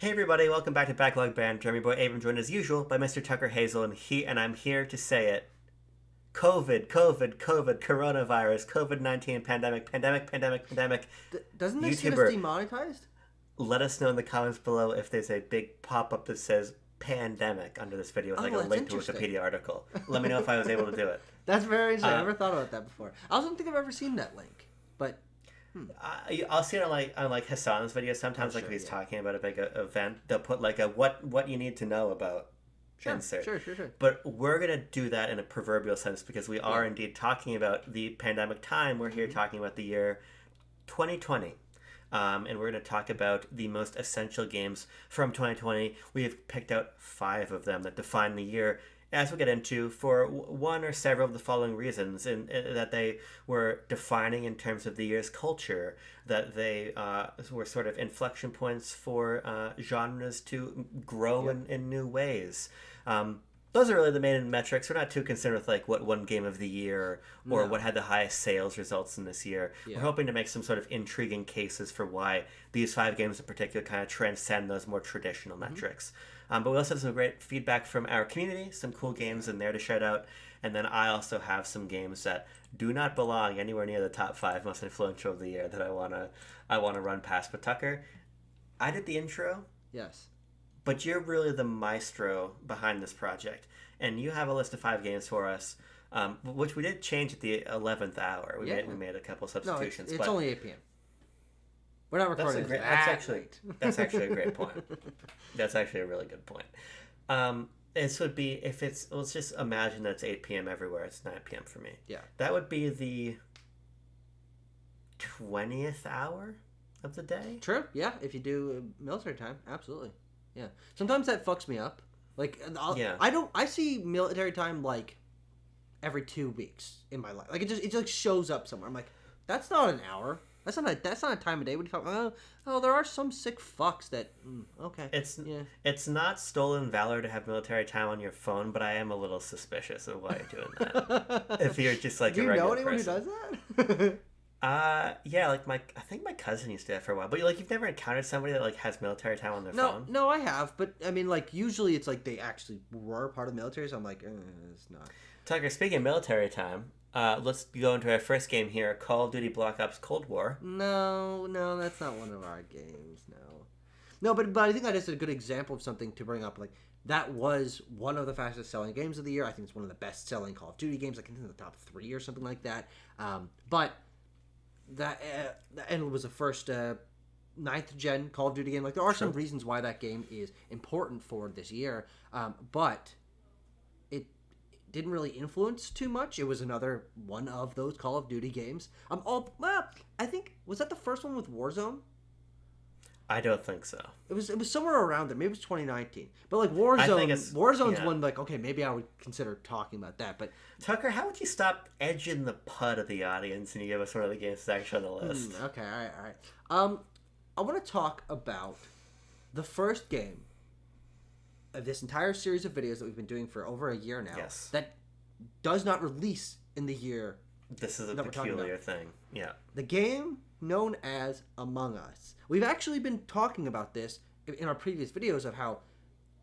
Hey everybody, welcome back to Backlog Banter. I'm your boy Abram, joined as usual by Mr. Tucker Hazel, and I'm here to say it. COVID, coronavirus, COVID-19, pandemic. Doesn't this get us YouTuber, demonetized? let us know in the comments below if there's a big pop-up that says pandemic under this video with like a that's link to a interesting. Wikipedia article. Let me know if I was able to do it. That's very interesting. I never thought about that before. I also don't think I've ever seen that link. But I'll see it on Hassan's videos sometimes, Oh, like sure, if he's yeah. talking about a big event, they'll put like a what you need to know about insert. Sure. But we're gonna do that in a proverbial sense because we are Yeah. indeed talking about the pandemic time. We're here talking about the year 2020. And we're going to talk about the most essential games from 2020. We have picked out 5 of them that define the year, as we'll get into, for one or several of the following reasons, and that they were defining in terms of the year's culture, that they were sort of inflection points for genres to grow in new ways. Those are really the main metrics. We're not too concerned with like what won game of the year or No. what had the highest sales results in this year. Yeah. We're hoping to make some sort of intriguing cases for why these 5 games in particular kind of transcend those more traditional metrics. But we also have some great feedback from our community, some cool games in there to shout out. And then I also have some games that do not belong anywhere near the top 5 most influential of the year that I wanna run past. But Tucker, I did the intro. yes. But you're really the maestro behind this project, and you have a list of 5 games for us, which we did change at the 11th hour. We made a couple No, substitutions. it's but only 8 p.m. We're not recording this that's actually a great point. That's actually a really good point. This would be if it's let's just imagine that it's 8 p.m. everywhere. It's 9 p.m. for me. Yeah. That would be the 20th hour of the day. True. Yeah. If you do military time, absolutely. Yeah. Sometimes that fucks me up. Like, Yeah. I see military time like every 2 weeks in my life. Like it just like shows up somewhere. I'm like, that's not an hour. That's not a time of day. What are you talking about? Oh, there are some sick fucks that. Okay. It's not stolen valor to have military time on your phone, but I am a little suspicious of why you're doing that. If you're just like Do a you regular know anyone person. who does that? Yeah, like I think my cousin used to do that for a while. But like you've never encountered somebody that like has military time on their phone? No, I have, but I mean, like usually it's like they actually were part of the military, so I'm like, it's not. Tucker, speaking of military time, let's go into our first game here, Call of Duty Black Ops Cold War. No, that's not one of our games. No, but I think that is a good example of something to bring up. Like that was one of the fastest selling games of the year. I think it's one of the best selling Call of Duty games. I think in the top 3 or something like that. But that and it was the first 9th gen Call of Duty game. Like there are some reasons why that game is important for this year, but it didn't really influence too much. It was another one of those Call of Duty games. I think was that the first one with Warzone. I don't think so. It was somewhere around there. Maybe it was 2019. But like Warzone's one. Like okay, maybe I would consider talking about that. But Tucker, how would you stop edging the putt of the audience and you give us one of the games that's actually on the list? Okay, all right. I want to talk about the first game of this entire series of videos that we've been doing for over a year now. Yes. That does not release in the year. This is a that we're talking peculiar about. thing. Yeah. The game known as Among Us. We've actually been talking about this in our previous videos of how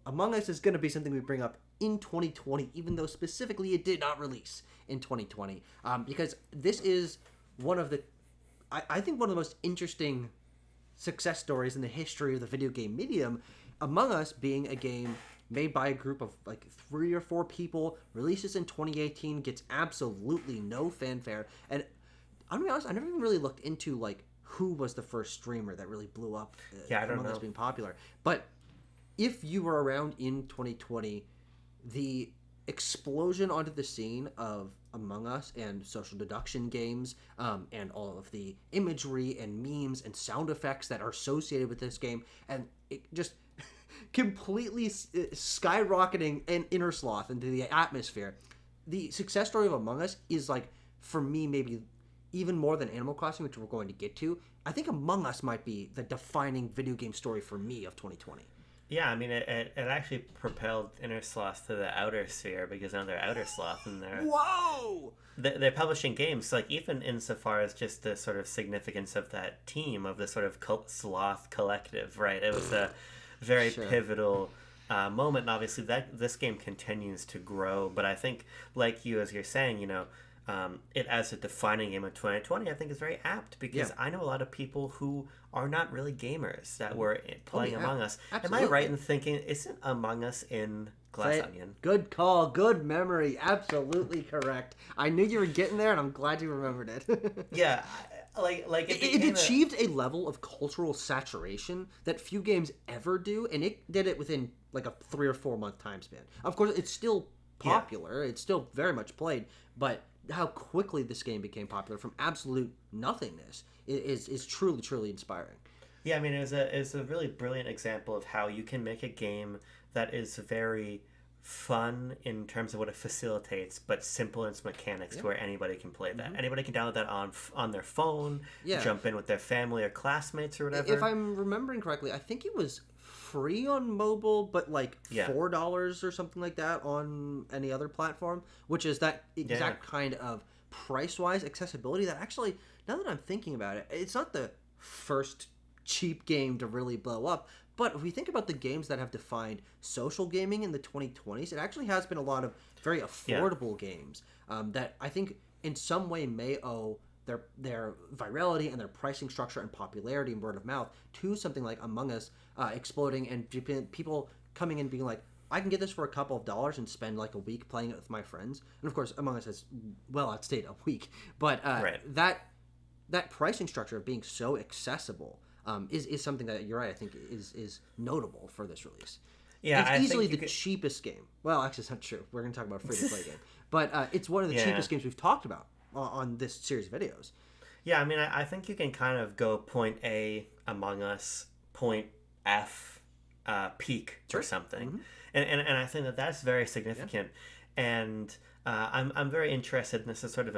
Among Us is going to be something we bring up in 2020, even though specifically it did not release in 2020. Because this is one of the, I think one of the most interesting success stories in the history of the video game medium. Among Us being a game made by a group of like 3 or 4 people, releases in 2018, gets absolutely no fanfare. And I'm gonna be honest, I never even really looked into like who was the first streamer that really blew up I don't Among Us know. being popular. But if you were around in 2020, the explosion onto the scene of Among Us and social deduction games, and all of the imagery and memes and sound effects that are associated with this game, and it just completely skyrocketing an inner sloth into the atmosphere. The success story of Among Us is like, for me, maybe even more than Animal Crossing, which we're going to get to. I think Among Us might be the defining video game story for me of 2020. Yeah, I mean, it actually propelled Inner Sloth to the outer sphere because now they're Outer Sloth and Whoa! they're publishing games, like even insofar as just the sort of significance of that team, of the sort of sloth collective, right? It was very Sure. pivotal moment. And obviously, that this game continues to grow. But I think, like you, as you're saying, it as a defining game of 2020, I think is very apt because Yeah. I know a lot of people who are not really gamers that were playing yeah. Among Us. Absolutely. Am I right in thinking isn't Among Us in Glass Onion? Good call. Good memory. Absolutely correct. I knew you were getting there, and I'm glad you remembered it. Yeah, like It became achieved a level of cultural saturation that few games ever do, and it did it within like a 3 or 4 month time span. Of course, it's still popular. It's still very much played, but how quickly this game became popular from absolute nothingness is truly, truly inspiring. Yeah, I mean, it was a really brilliant example of how you can make a game that is very fun in terms of what it facilitates, but simple in its mechanics to where anybody can play that. Anybody can download that on their phone, jump in with their family or classmates or whatever. If I'm remembering correctly, I think it was free on mobile, but like $4 or something like that on any other platform, which is that exact kind of price-wise accessibility that actually, now that I'm thinking about it, it's not the first cheap game to really blow up. But if we think about the games that have defined social gaming in the 2020s, it actually has been a lot of very affordable games that I think in some way may owe their virality and their pricing structure and popularity and word of mouth to something like Among Us exploding and people coming in being like, I can get this for a couple of dollars and spend like a week playing it with my friends. And of course, Among Us has well outstayed a week. But that pricing structure of being so accessible is something that you're right. I think is notable for this release. Yeah, it's easily the cheapest game. Well, actually, it's not true. We're going to talk about a free-to-play game, but it's one of the cheapest games we've talked about on this series of videos. Yeah, I mean, I think you can kind of go point A Among Us, point F peak or something, and I think that that's very significant. And I'm very interested, and this is sort of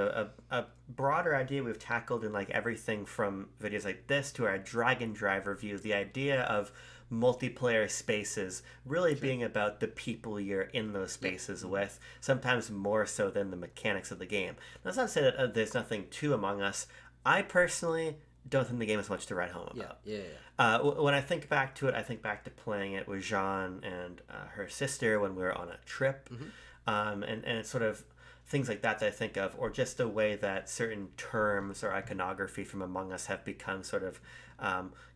a broader idea we've tackled in like everything from videos like this to our Dragon Drive review, the idea of multiplayer spaces really being about the people you're in those spaces with, sometimes more so than the mechanics of the game. That's not to say that there's nothing to Among Us. I personally don't think the game has much to write home about. When I think back to it, I think back to playing it with Jean and her sister when we were on a trip. And it's sort of things like that I think of, or just the way that certain terms or iconography from Among Us have become sort of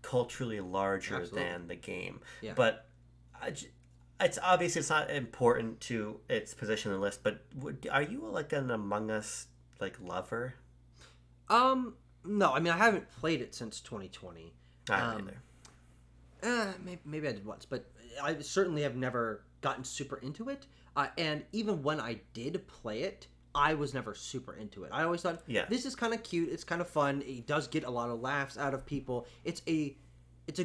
culturally larger than the game. But it's obvious it's not important to its position on the list, but are you like an Among Us like lover? No, I mean I haven't played it since 2020. I haven't either. Maybe I did once, but I certainly have never gotten super into it. And even when I did play it, I was never super into it. I always thought, this is kind of cute. It's kind of fun. It does get a lot of laughs out of people. It's a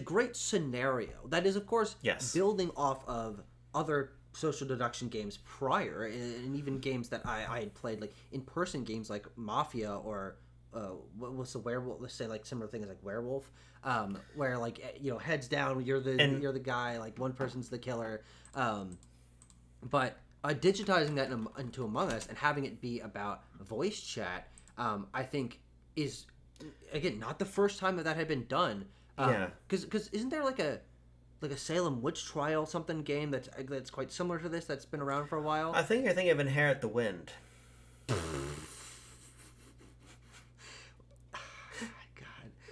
great scenario. That is, of course, building off of other social deduction games prior, and even games that I had played, like in-person games like Mafia or what was the Werewolf? Let's say like similar things like Werewolf, where like heads down, you're the guy, like one person's the killer. But digitizing that into Among Us and having it be about voice chat, I think is, again, not the first time that had been done. Because isn't there like a Salem witch trial something game that's quite similar to this that's been around for a while? I think you're thinking of Inherit the Wind.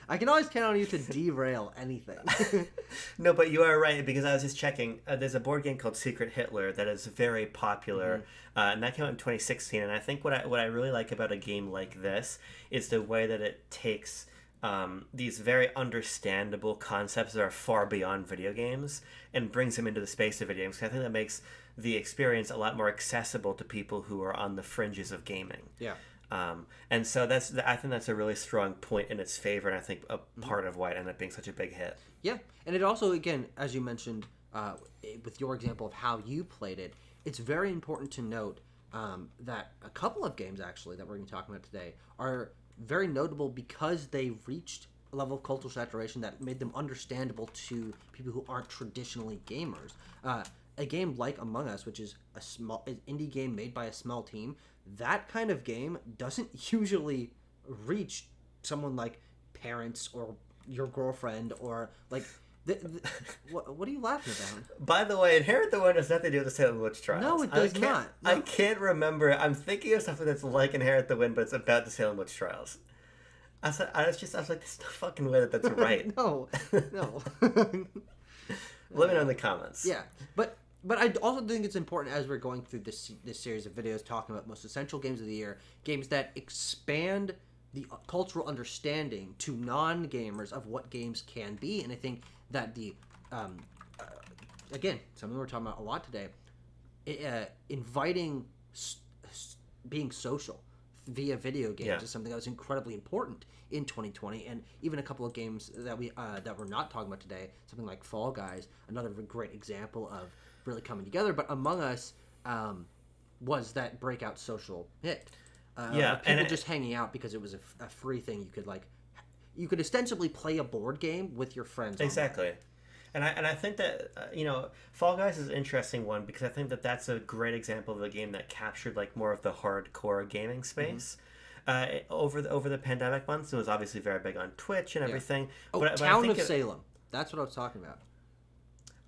I can always count on you to derail anything. No, but you are right, because I was just checking. There's a board game called Secret Hitler that is very popular, and that came out in 2016. And I think what I really like about a game like this is the way that it takes these very understandable concepts that are far beyond video games and brings them into the space of video games. I think that makes the experience a lot more accessible to people who are on the fringes of gaming. Yeah. And so I think that's a really strong point in its favor, and I think a part of why it ended up being such a big hit. Yeah, and it also, again, as you mentioned, with your example of how you played it, it's very important to note that a couple of games, actually, that we're going to be talking about today are very notable because they reached a level of cultural saturation that made them understandable to people who aren't traditionally gamers. A game like Among Us, which is an indie game made by a small team, that kind of game doesn't usually reach someone like parents or your girlfriend or like What are you laughing about? By the way, Inherit the Wind has nothing to do with the Salem Witch Trials. No, it does not. No. I can't remember. I'm thinking of something that's like Inherit the Wind, but it's about the Salem Witch Trials. I was like, there's no fucking way that's right. No. Let me know in the comments. Yeah, but I also think it's important as we're going through this series of videos talking about most essential games of the year, games that expand the cultural understanding to non-gamers of what games can be. And I think that again, something we're talking about a lot today, inviting being social via video games is something that was incredibly important in 2020, and even a couple of games that we're not talking about today, something like Fall Guys, another great example of really coming together. But Among Us was that breakout social hit. People just hanging out because it was a free thing. You could ostensibly play a board game with your friends. Exactly. Online. And I think that Fall Guys is an interesting one because I think that that's a great example of a game that captured like more of the hardcore gaming space. Over the pandemic months. It was obviously very big on Twitch and everything. But Town of Salem. That's what I was talking about.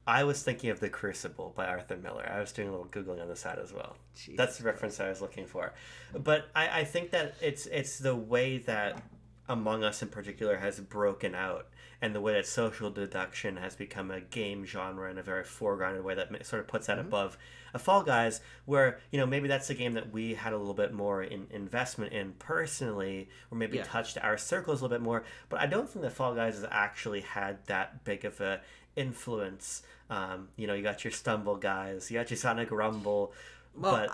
I was thinking of The Crucible by Arthur Miller. I was doing a little Googling on the side as well. Jesus That's the reference I was looking for. But I think that it's the way that Among Us in particular has broken out, and the way that social deduction has become a game genre in a very foregrounded way that sort of puts that above a Fall Guys, where maybe that's a game that we had a little bit more investment in personally, or maybe touched our circles a little bit more. But I don't think that Fall Guys has actually had that big of a influence. You got your Stumble Guys, you got your Sonic Rumble. Well,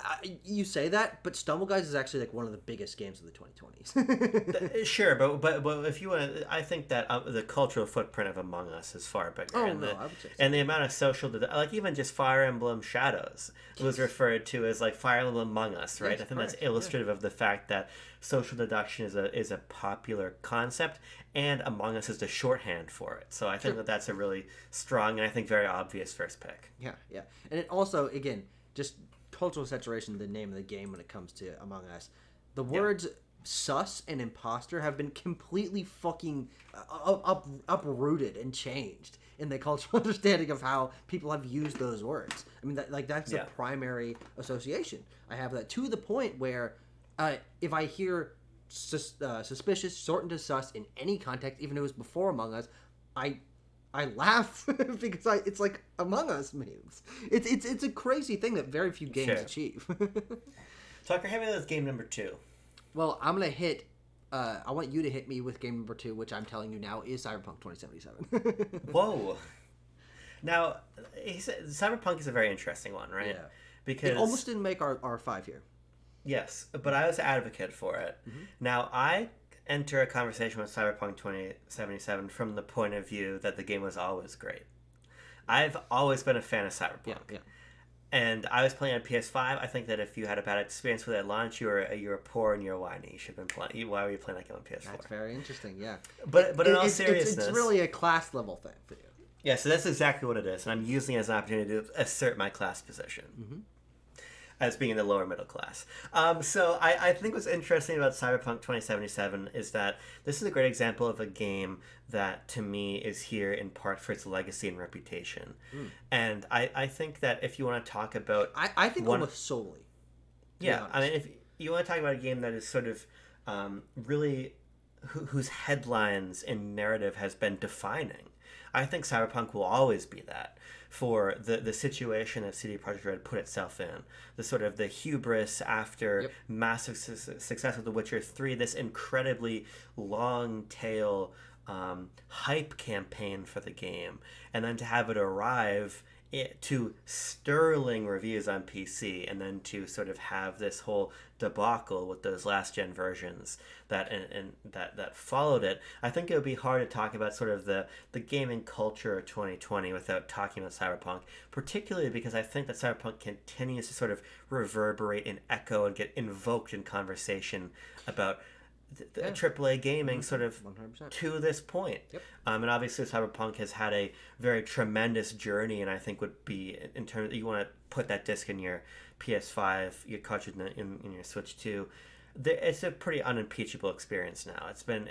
you say that, but Stumble Guys is actually like one of the biggest games of the 2020s. Sure, but if you want, I think that the cultural footprint of Among Us is far bigger. I would say so. And the amount of social, like even just Fire Emblem Shadows was referred to as like Fire Emblem Among Us, right? Yes, I think that's illustrative of the fact that social deduction is a popular concept, and Among Us is the shorthand for it. So I think that that's a really strong and I think very obvious first pick. Yeah, and it also again just cultural saturation, the name of the game when it comes to Among Us. The words sus and imposter have been completely fucking uprooted and changed in the cultural understanding of how people have used those words. I mean, that's the primary association. I have that to the point where if I hear suspicious, sort into sus in any context, even if it was before Among Us, I laugh because it's like Among Us memes. It's a crazy thing that very few games achieve. Tucker, hit me with game number 2. Well, I'm gonna hit. I want you to hit me with game number 2, which I'm telling you now is Cyberpunk 2077. Whoa! Now, Cyberpunk is a very interesting one, right? Yeah. Because it almost didn't make our 5 here. Yes, but I was an advocate for it. Mm-hmm. Now I enter a conversation with Cyberpunk 2077 from the point of view that the game was always great. I've always been a fan of Cyberpunk. Yeah. And I was playing on PS5. I think that if you had a bad experience with it at launch, you were poor and you're whiny. You should have been playing. Why were you playing that game on PS4? That's very interesting, yeah. But in all seriousness... It's really a class level thing for you. Yeah, so that's exactly what it is. And I'm using it as an opportunity to assert my class position. Mm-hmm. As being in the lower middle class. So I think what's interesting about Cyberpunk 2077 is that this is a great example of a game that, to me, is here in part for its legacy and reputation. And I think that if you want to talk about... I think almost solely. Yeah, I mean, if you want to talk about a game that is sort of really... whose headlines and narrative has been defining, I think Cyberpunk will always be that. For the situation that CD Projekt Red put itself in, the sort of the hubris after massive success with The Witcher 3, this incredibly long tail hype campaign for the game, and then to have it arrive to sterling reviews on PC, and then to sort of have this whole debacle with those last gen versions that followed it. I think it would be hard to talk about sort of the gaming culture of 2020 without talking about Cyberpunk, particularly because I think that Cyberpunk continues to sort of reverberate and echo and get invoked in conversation about the AAA gaming sort of 100%. To this point. And obviously Cyberpunk has had a very tremendous journey, and I think would be, in terms, you want to put that disc in your PS5, your cartridge in your Switch 2, it's a pretty unimpeachable experience now. It's been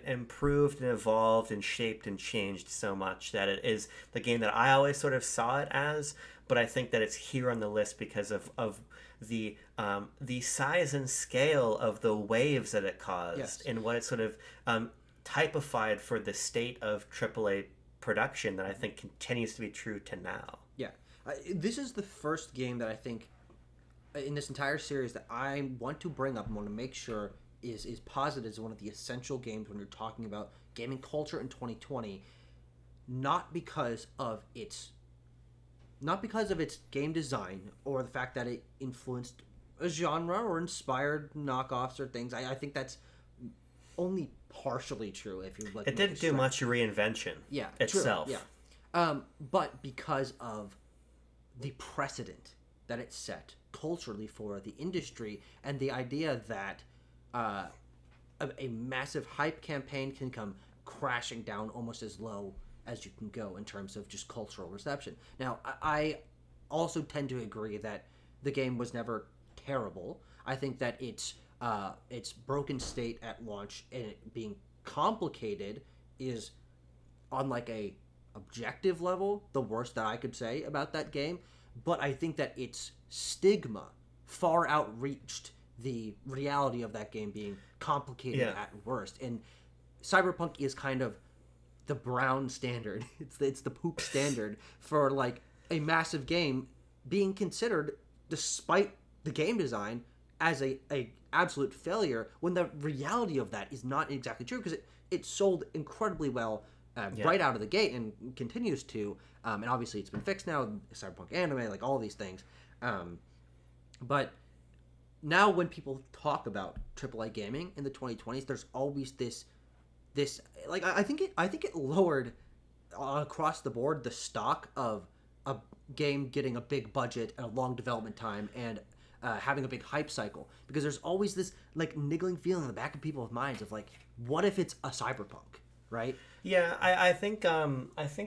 improved and evolved and shaped and changed so much that it is the game that I always sort of saw it as. But I think that it's here on the list because of the size and scale of the waves that it caused, Yes. and what it sort of typified for the state of AAA production that I think continues to be true to now. Yeah. This is the first game that I think in this entire series that I want to bring up and want to make sure is posited as one of the essential games when you're talking about gaming culture in 2020, not because of its game design or the fact that it influenced a genre or inspired knockoffs or things. I think that's only partially true. If you like, it didn't do much reinvention. Yeah, itself. True, yeah. But because of the precedent that it set culturally for the industry, and the idea that a massive hype campaign can come crashing down almost as low as you can go in terms of just cultural reception. Now, I also tend to agree that the game was never terrible. I think that its broken state at launch and it being complicated is, on like a objective level, the worst that I could say about that game. But I think that its stigma far outreached the reality of that game being complicated at worst. And Cyberpunk is kind of the brown standard. It's the poop standard for like a massive game being considered, despite the game design, as a absolute failure, when the reality of that is not exactly true, because it sold incredibly well right out of the gate and continues to, and obviously it's been fixed now, Cyberpunk anime, like all these things, but now when people talk about AAA gaming in the 2020s, there's always this like I think it lowered across the board the stock of a game getting a big budget and a long development time and having a big hype cycle, because there's always this like niggling feeling in the back of people's minds of like, what if it's a Cyberpunk, right? Yeah, I think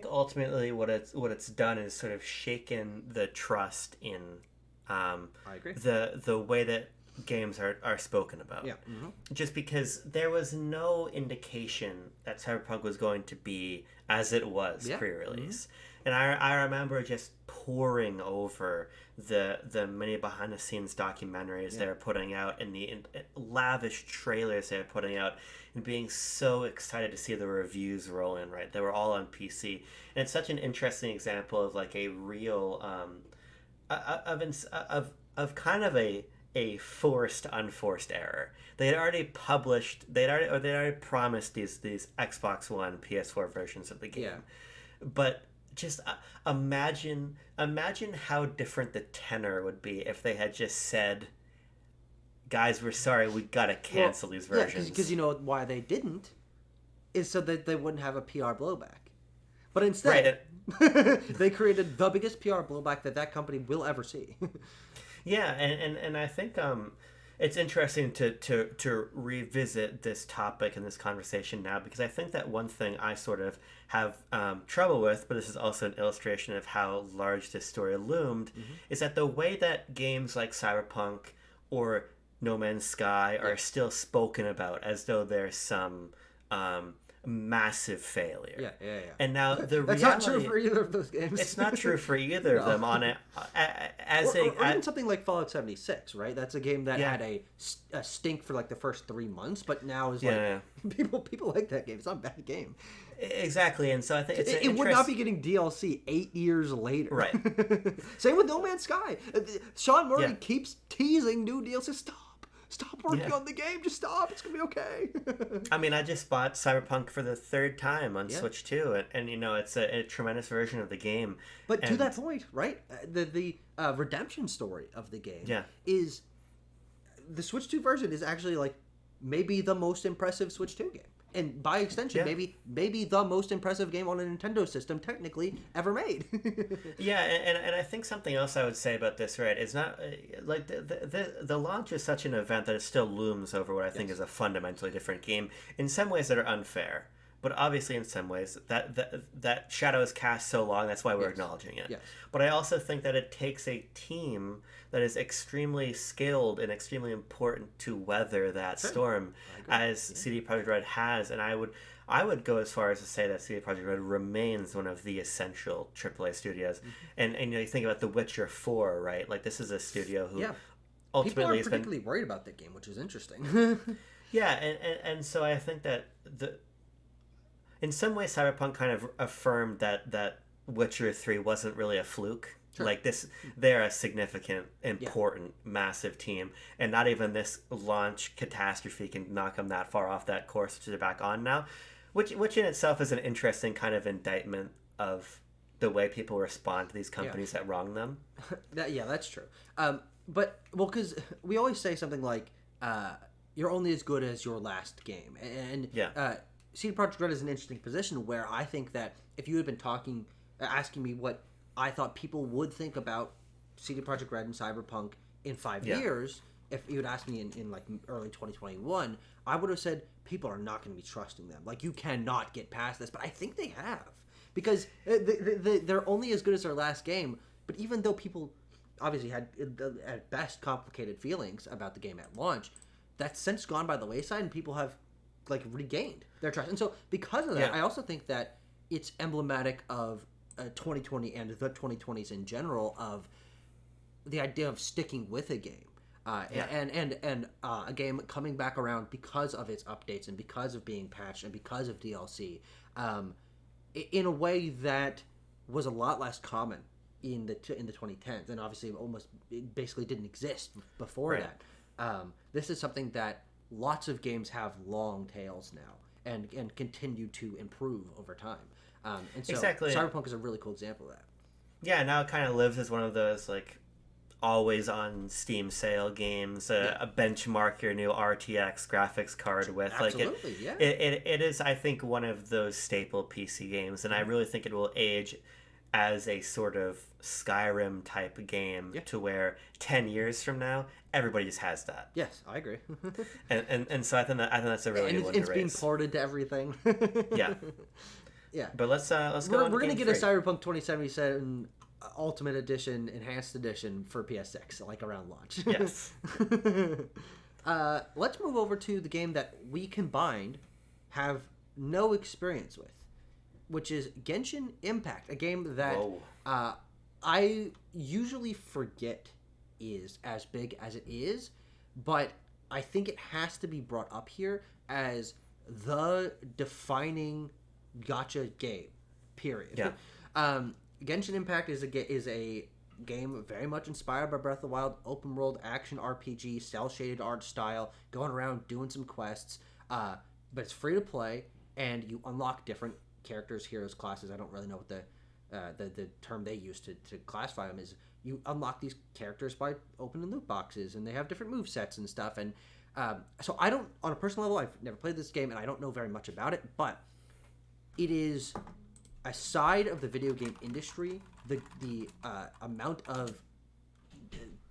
ultimately what it's done is sort of shaken the trust in I agree. the way that games are spoken about. Yeah. Mm-hmm. Just because there was no indication that Cyberpunk was going to be as it was pre-release. Mm-hmm. And I remember just poring over the many behind the scenes documentaries they were putting out and the lavish trailers they were putting out, and being so excited to see the reviews roll in, right? They were all on PC. And it's such an interesting example of like a real of kind of a forced unforced error. They'd already promised these Xbox One, PS4 versions of the game, but just imagine how different the tenor would be if they had just said, "Guys, we're sorry, we gotta cancel these versions." Because you know why they didn't is so that they wouldn't have a PR blowback. But instead, they created the biggest PR blowback that company will ever see. Yeah, and I think it's interesting to revisit this topic and this conversation now, because I think that one thing I sort of have trouble with, but this is also an illustration of how large this story loomed, is that the way that games like Cyberpunk or No Man's Sky are still spoken about as though there's some massitive failure. Yeah. And now the That's reality, not true for either of those games. It's not true for either of them on it. Or even something like Fallout 76, right? That's a game that had a stink for like the first 3 months, but now is people like that game. It's not a bad game. Exactly, and so I think it would not be getting DLC 8 years later. Right. Same with No Man's Sky. Sean Murray keeps teasing new DLC. Stop working on the game. Just stop. It's going to be okay. I mean, I just bought Cyberpunk for the 3rd time on Switch 2, and you know, it's a tremendous version of the game. But to that point, right, the redemption story of the game is the Switch 2 version is actually like maybe the most impressive Switch 2 game. And by extension, maybe the most impressive game on a Nintendo system technically ever made. and I think something else I would say about this, right, is not like the launch is such an event that it still looms over what I think is a fundamentally different game in some ways that are unfair. but obviously in some ways that shadow is cast so long, that's why we're acknowledging it. Yes. But I also think that it takes a team that is extremely skilled and extremely important to weather that storm, as CD Projekt Red has. And I would go as far as to say that CD Projekt Red remains one of the essential AAA studios. And you think about The Witcher 4, right? Like, this is a studio who ultimately people aren't particularly worried about that game, which is interesting. And so I think that in some ways Cyberpunk kind of affirmed that Witcher 3 wasn't really a fluke. Sure. Like, they're a significant, important, massive team, and not even this launch catastrophe can knock them that far off that course, which they're back on now, which in itself is an interesting kind of indictment of the way people respond to these companies that wrong them. That's true. But because we always say something like, "You're only as good as your last game," and CD Projekt Red is an interesting position where I think that if you had been asking me what I thought people would think about CD Projekt Red and Cyberpunk in 5 years, if you had asked me in like early 2021, I would have said people are not going to be trusting them. Like, you cannot get past this. But I think they have, because they're only as good as their last game. But even though people obviously had at best complicated feelings about the game at launch, that's since gone by the wayside, and people have like regained their trust. And so because of that, I also think that it's emblematic of 2020 and the 2020s in general, of the idea of sticking with a game, and a game coming back around because of its updates and because of being patched and because of DLC, in a way that was a lot less common in the 2010s, and obviously it basically didn't exist before that. This is something that lots of games have long tails now and continue to improve over time. And so Cyberpunk is a really cool example of that. Yeah, now it kind of lives as one of those like always on Steam sale games, a benchmark your new RTX graphics card with. Absolutely, it is, I think, one of those staple PC games, and I really think it will age as a sort of Skyrim type game to where 10 years from now everybody just has that. Yes, I agree. and so I think that's a really good one to raise. It's being ported to everything. Yeah. But let's go. We're gonna get a Cyberpunk 2077 Ultimate Edition, Enhanced Edition for PS6, like around launch. Yes. Let's move over to the game that we combined have no experience with, which is Genshin Impact, a game that I usually forget is as big as it is, but I think it has to be brought up here as the defining gacha game, period. Genshin Impact is a game very much inspired by Breath of the Wild, open world action RPG, cel shaded art style, going around doing some quests, but it's free to play, and you unlock different characters, heroes, classes. I don't really know what the term they use to classify them is. You unlock these characters by opening loot boxes, and they have different move sets and stuff. And so I don't, on a personal level, I've never played this game, and I don't know very much about it, but it is a side of the video game industry. The amount of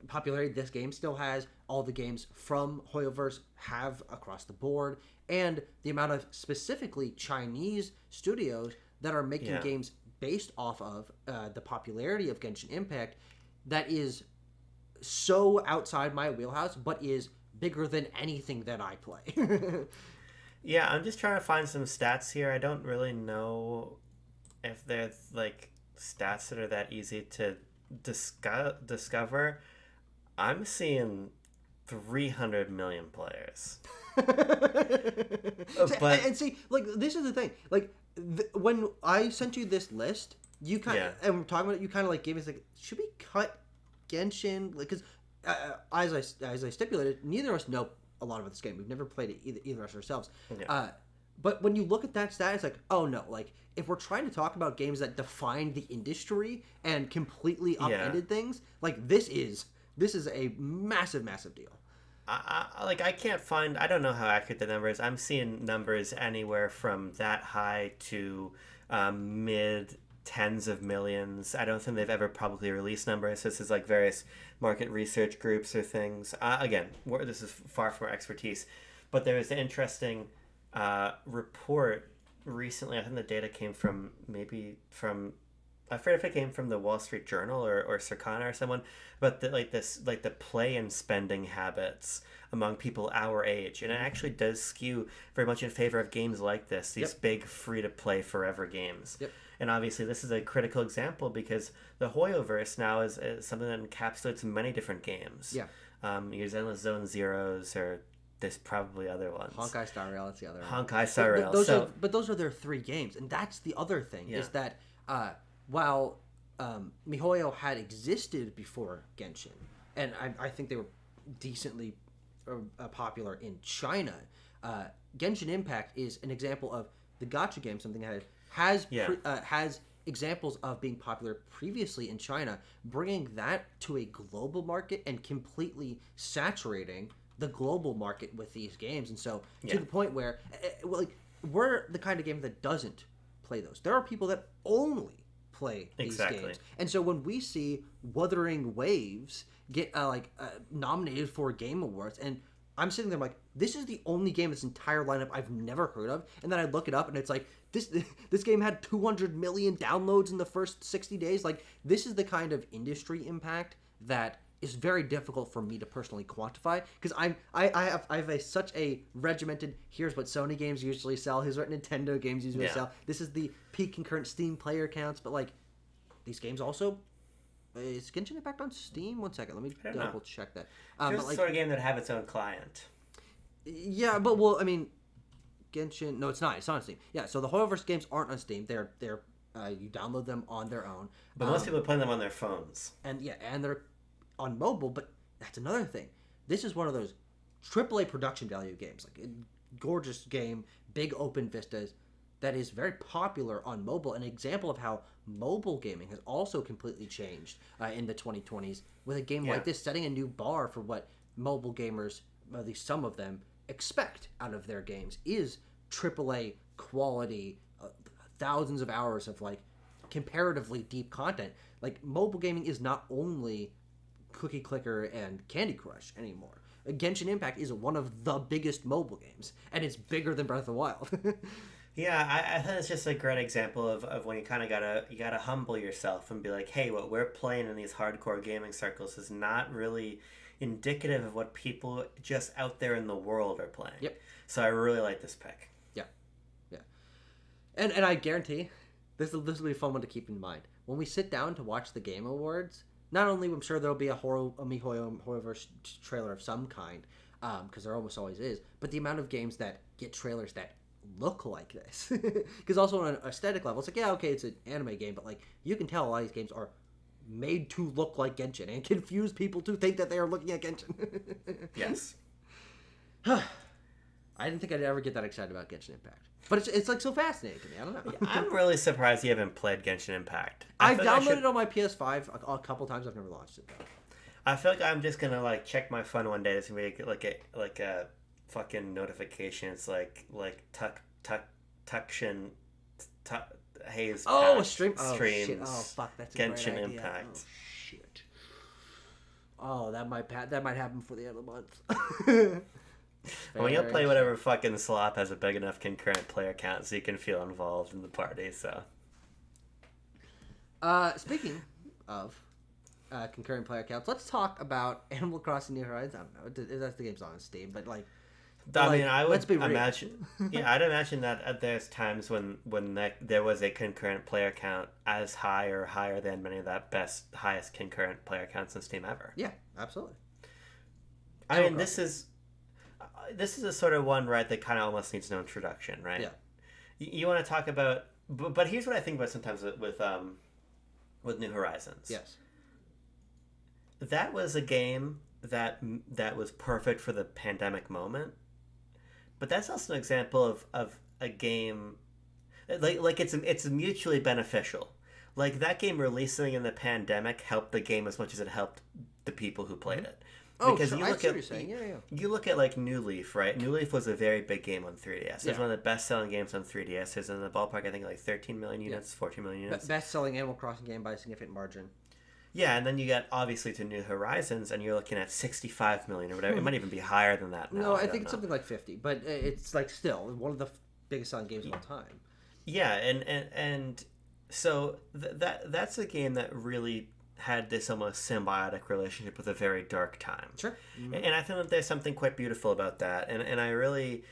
popularity this game still has, all the games from Hoyoverse have across the board, and the amount of specifically Chinese studios that are making games based off of the popularity of Genshin Impact, that is so outside my wheelhouse, but is bigger than anything that I play. Yeah, I'm just trying to find some stats here. I don't really know if there's like stats that are that easy to discover. I'm seeing 300 million players. But and see, like, this is the thing. Like, when I sent you this list, you kind of, and we're talking about it, you kind of like gave me like, should we cut Genshin? Because as I stipulated, neither of us know a lot about this game. We've never played it either of us ourselves. But when you look at that stat, it's like, oh no, like, if we're trying to talk about games that defined the industry and completely upended things, like, this is a massive deal. I can't find, I don't know how accurate the number is. I'm seeing numbers anywhere from that high to mid tens of millions. I don't think they've ever publicly released numbers. This is like various market research groups or things. Again, this is far from our expertise, but there is an interesting report recently. I think the data came from I forget if it came from the Wall Street Journal or Circana or someone, but the play and spending habits among people our age, and it actually does skew very much in favor of games like this, these big free to play forever games. Yep. And obviously, this is a critical example because the Hoyoverse now is something that encapsulates many different games. Yeah. Your Zenless Zone Zeros, or there's probably other ones. Honkai Star Rail, that's the other one. Honkai Star Rail. But those are their 3 games, and that's the other thing, is that while MiHoYo had existed before Genshin, and I think they were decently popular in China, Genshin Impact is an example of the gacha game, something that has examples of being popular previously in China, bringing that to a global market and completely saturating the global market with these games. And so to the point where we're the kind of game that doesn't play those. There are people that only play these games. And so when we see Wuthering Waves get nominated for Game Awards, and I'm sitting there like, this is the only game in this entire lineup I've never heard of, and then I look it up and it's like, this game had 200 million downloads in the first 60 days. Like, this is the kind of industry impact that is very difficult for me to personally quantify, because I have such a regimented, here's what Sony games usually sell, here's what Nintendo games usually sell, this is the peak concurrent Steam player counts, but like, these games also, is Genshin Impact on Steam? One second, let me double check that. It's the sort of game that have its own client. Yeah, but well, I mean, Genshin, no, it's not. It's not on Steam. Yeah, so the Hoyoverse games aren't on Steam. They're you download them on their own. But most people play them on their phones. And they're on mobile. But that's another thing. This is one of those AAA production value games, like a gorgeous game, big open vistas, that is very popular on mobile. An example of how mobile gaming has also completely changed in the 2020s, with a game like this setting a new bar for what mobile gamers, at least some of them, expect out of their games, is AAA quality, thousands of hours of like comparatively deep content. Like, mobile gaming is not only Cookie Clicker and Candy Crush anymore. Genshin Impact is one of the biggest mobile games, and it's bigger than Breath of the Wild. Yeah, I think it's just a great example of when you kind of gotta humble yourself and be like, hey, what we're playing in these hardcore gaming circles is not really indicative of what people just out there in the world are playing. Yep. So I really like this pick. Yeah. And I guarantee this will be a fun one to keep in mind. When we sit down to watch the Game Awards, not only I'm sure there'll be a Hoyoverse trailer of some kind, because there almost always is, but the amount of games that get trailers that look like this. Because also on an aesthetic level, it's like, yeah, okay, it's an anime game, but like, you can tell a lot of these games are made to look like Genshin and confuse people to think that they are looking at Genshin. Yes. I didn't think I'd ever get that excited about Genshin Impact. But it's like so fascinating to me. I don't know. Yeah, I'm really surprised you haven't played Genshin Impact. I've downloaded it on my PS5 a couple times. I've never launched it though. I feel like I'm just gonna like check my phone one day. It's gonna be like a fucking notification. It's like Tuction Haze. Oh, streams. Streams. Oh fuck, that's a Genshin great idea. Impact. Oh shit. Oh, that might happen before the end of the month. Well, you'll play whatever fucking slop has a big enough concurrent player count so you can feel involved in the party. So. Speaking of concurrent player counts, let's talk about Animal Crossing New Horizons. I don't know if that's the game's on Steam, but like. I mean, I would let's be real. imagine. Yeah, I'd imagine that there's times when there was a concurrent player count as high or higher than many of the highest concurrent player counts in Steam ever. Yeah, absolutely. I mean, this is a sort of one, right, that kind of almost needs no introduction, right? Yeah. You want to talk about, but here's what I think about sometimes with New Horizons. Yes. That was a game that was perfect for the pandemic moment. But that's also an example of a game, like it's mutually beneficial. Like, that game releasing in the pandemic helped the game as much as it helped the people who played it. Oh, because sure. you I look see at what you're saying. Yeah. You look at like New Leaf, right? New Leaf was a very big game on 3DS. It was one of the best-selling games on 3DS. It was in the ballpark, I think, like 13 million units, 14 million units. Best-selling Animal Crossing game by a significant margin. Yeah, and then you get obviously to New Horizons, and you're looking at 65 million or whatever. It might even be higher than that now. No, I think it's something like 50, but it's like still one of the biggest selling games of all time. Yeah, and so that's a game that really had this almost symbiotic relationship with a very dark time. Sure. Mm-hmm. And I think that there's something quite beautiful about that. And I really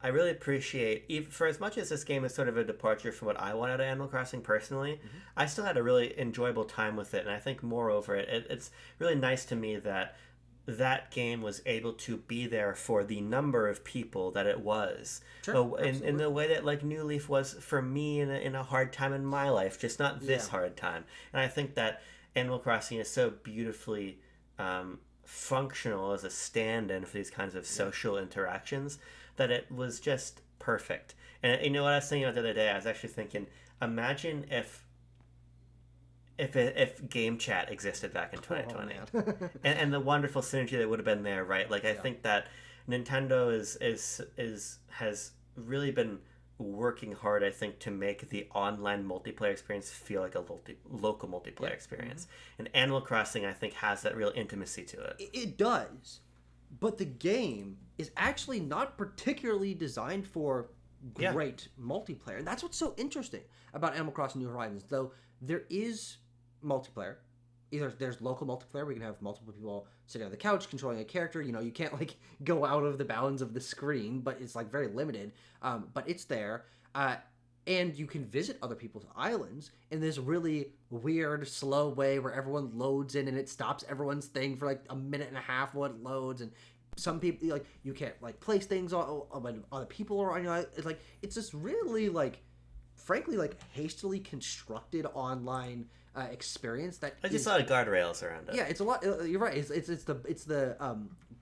appreciate, even for as much as this game is sort of a departure from what I want out of Animal Crossing personally, I still had a really enjoyable time with it. And I think moreover, it's really nice to me that that game was able to be there for the number of people that it was. Sure, in the way that like New Leaf was for me in a hard time in my life, just not this hard time. And I think that Animal Crossing is so beautifully functional as a stand-in for these kinds of social interactions that it was just perfect. And you know what I was thinking about the other day? I was actually thinking, imagine if game chat existed back in 2020, and the wonderful synergy that would have been there, right? Like I think that Nintendo has really been working hard, I think, to make the online multiplayer experience feel like a local multiplayer experience. And Animal Crossing, I think, has that real intimacy to it. It does, but the game is actually not particularly designed for great multiplayer, and that's what's so interesting about Animal Crossing New Horizons. Though there is multiplayer, either there's local multiplayer where you can have multiple people sitting on the couch controlling a character. You know, you can't like go out of the bounds of the screen, but it's like very limited. But it's there, and you can visit other people's islands in this really weird, slow way where everyone loads in and it stops everyone's thing for like a minute and a half while it loads. And some people, like, you can't like place things on when other people are on your island. It's like, it's this really like, frankly, like hastily constructed online experience that I just a lot of guardrails around it. Yeah, it's a lot. You're right. It's the